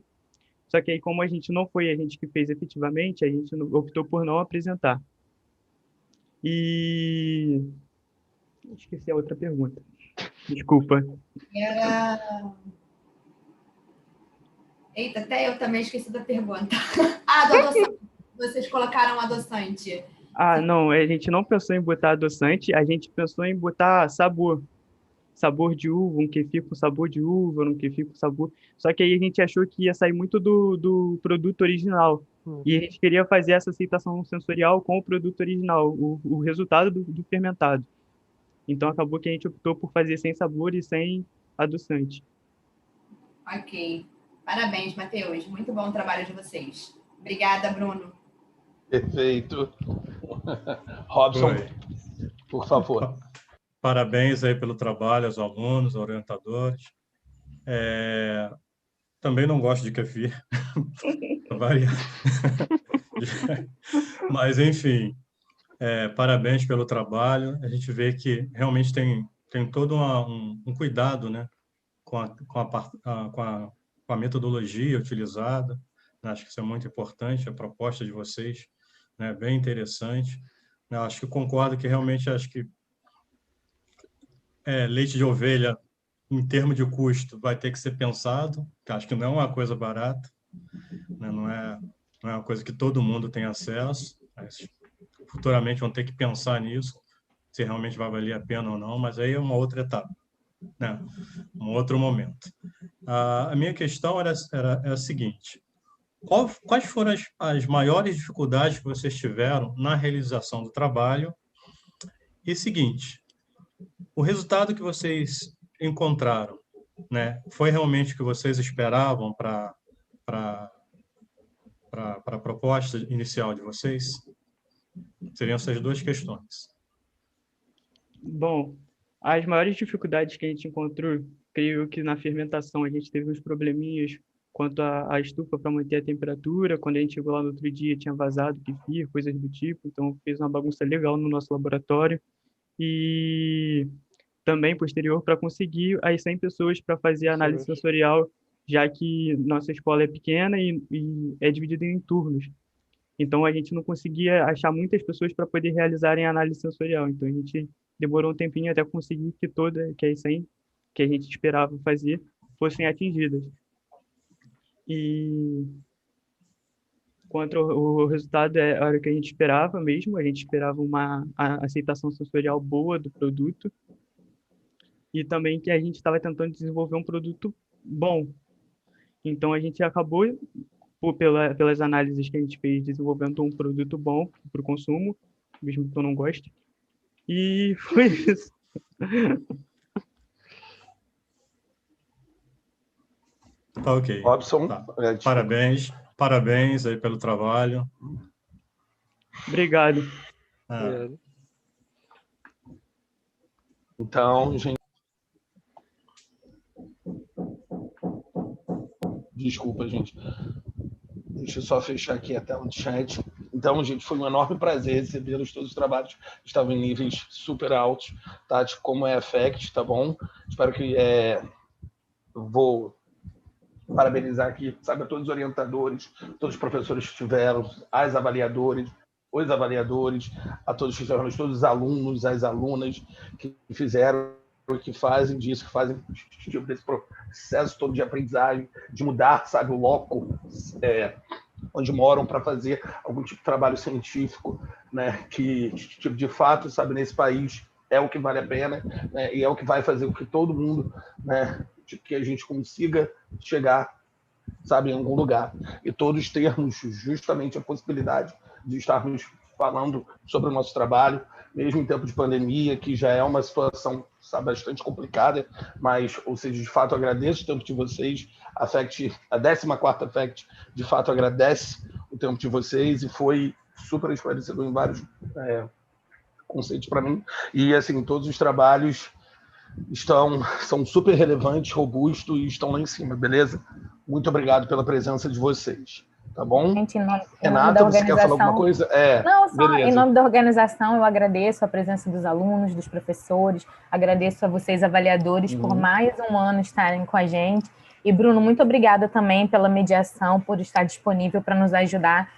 só que aí, como a gente não foi a gente que fez efetivamente, a gente optou por não apresentar. E... esqueci a outra pergunta. Desculpa. Era... Eita, até eu também esqueci da pergunta. Ah, do adoçante. Vocês colocaram adoçante. Ah, não, a gente não pensou em botar adoçante, a gente pensou em botar sabor. Sabor de uva, um kefir com sabor de uva, um kefir com sabor... Só que aí a gente achou que ia sair muito do produto original. E a gente queria fazer essa aceitação sensorial com o produto original, o resultado do fermentado. Então acabou que a gente optou por fazer sem sabor e sem adoçante. Ok. Parabéns, Matheus. Muito bom o trabalho de vocês. Obrigada, Bruno. Perfeito. Robson, por favor. Parabéns aí pelo trabalho aos alunos, aos orientadores. Também não gosto de kefir, para variar. Mas, enfim, parabéns pelo trabalho. A gente vê que realmente tem todo um cuidado, né, com a metodologia utilizada. Acho que isso é muito importante, a proposta de vocês, né, bem interessante. Acho que concordo que realmente leite de ovelha, em termos de custo, vai ter que ser pensado, que acho que não é uma coisa barata, né? Não é uma coisa que todo mundo tem acesso, mas futuramente vão ter que pensar nisso, se realmente vai valer a pena ou não, mas aí é uma outra etapa, né? Um outro momento. A minha questão era a seguinte: quais foram as maiores dificuldades que vocês tiveram na realização do trabalho? E seguinte, o resultado que vocês encontraram, né, foi realmente o que vocês esperavam para a proposta inicial de vocês? Seriam essas duas questões. Bom, as maiores dificuldades que a gente encontrou, creio que na fermentação a gente teve uns probleminhas quanto à estufa para manter a temperatura. Quando a gente chegou lá no outro dia, tinha vazado kefir, coisas do tipo, então fez uma bagunça legal no nosso laboratório. E também posterior para conseguir as 100 pessoas para fazer a análise sensorial, já que nossa escola é pequena e é dividida em turnos. Então, a gente não conseguia achar muitas pessoas para poder realizarem a análise sensorial. Então, a gente demorou um tempinho até conseguir que as 100 que a gente esperava fazer fossem atingidas. E quanto o resultado era o que a gente esperava mesmo, a gente esperava uma aceitação sensorial boa do produto e também que a gente estava tentando desenvolver um produto bom. Então, a gente acabou, pelas análises que a gente fez, desenvolvendo um produto bom para o consumo, mesmo que eu não goste. E foi isso. Tá ok. Robson, tá. Parabéns aí pelo trabalho. Obrigado. Então, gente... Desculpa, gente. Deixa eu só fechar aqui a tela do chat. Então, gente, foi um enorme prazer recebê-los. Todos os trabalhos estavam em níveis super altos, tá? De como é a FACT, tá bom? Espero que... Vou parabenizar aqui, sabe, a todos os orientadores, todos os professores que tiveram, as avaliadores, os avaliadores, a todos que fizeram, todos os alunos, as alunas que fizeram, que fazem disso, que fazem desse processo todo de aprendizagem, de mudar, sabe, o loco onde moram para fazer algum tipo de trabalho científico, né, que de fato, sabe, nesse país é o que vale a pena, né, e é o que vai fazer com que todo mundo, né, que a gente consiga chegar, sabe, em algum lugar. E todos termos justamente a possibilidade de estarmos falando sobre o nosso trabalho, mesmo em tempo de pandemia, que já é uma situação, sabe, bastante complicada, mas, ou seja, de fato, agradeço o tempo de vocês. A 14ª FACT, de fato, agradece o tempo de vocês e foi super esclarecedor em vários conceitos para mim. E, assim, todos os trabalhos são super relevantes, robustos e estão lá em cima, beleza? Muito obrigado pela presença de vocês. Tá bom? Gente, em nome Renata, da você quer falar alguma organização. coisa? Não, só beleza. em nome da organização, eu agradeço a presença dos alunos, dos professores, agradeço a vocês, avaliadores, por mais um ano estarem com a gente. E, Bruno, muito obrigada também pela mediação, por estar disponível para nos ajudar.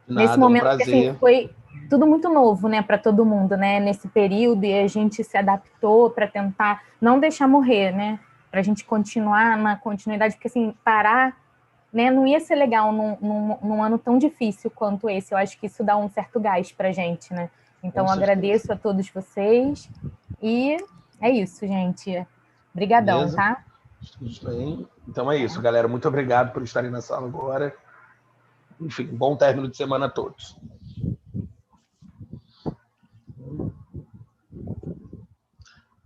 Nesse momento, um prazer. assim, foi tudo muito novo, né, para todo mundo, né, nesse período, e a gente se adaptou para tentar não deixar morrer, né, para a gente continuar na continuidade, porque, assim, parar, né, não ia ser legal num ano tão difícil quanto esse. Eu acho que isso dá um certo gás para a gente, né. Então, agradeço a todos vocês e é isso, gente. Obrigadão, Beleza? tá? Isso aí. Então é isso, galera. Muito obrigado por estarem na sala agora. Enfim, bom término de semana a todos.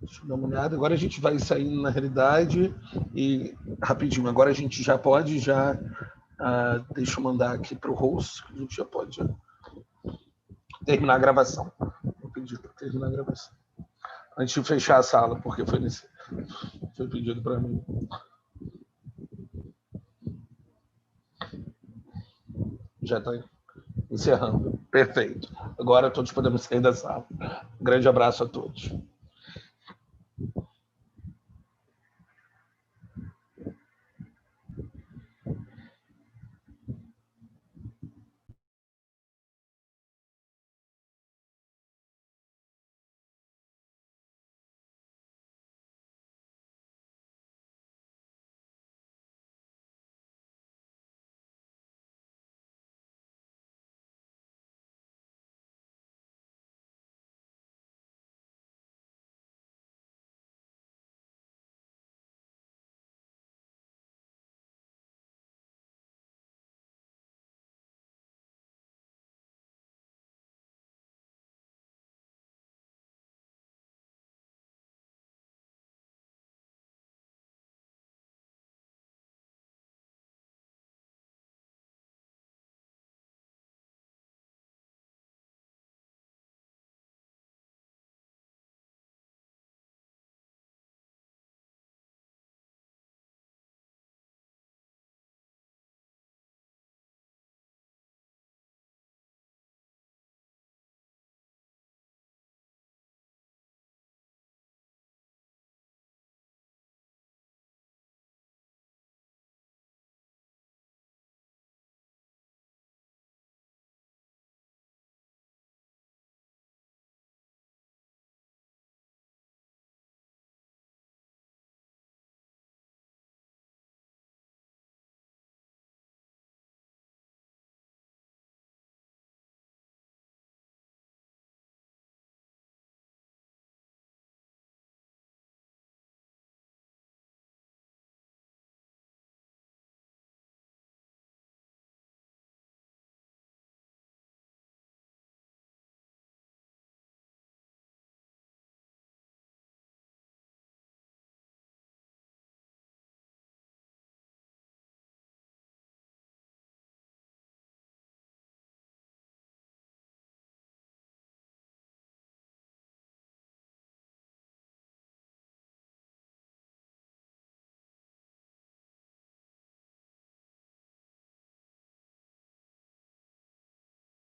Deixa eu dar uma olhada. Agora a gente vai saindo na realidade e rapidinho. Agora a gente já pode deixa eu mandar aqui para o host, que a gente já pode terminar a gravação. Vou pedir para terminar a gravação antes de fechar a sala, porque foi pedido para mim. Já está encerrando. Perfeito. Agora todos podemos sair da sala. Um grande abraço a todos.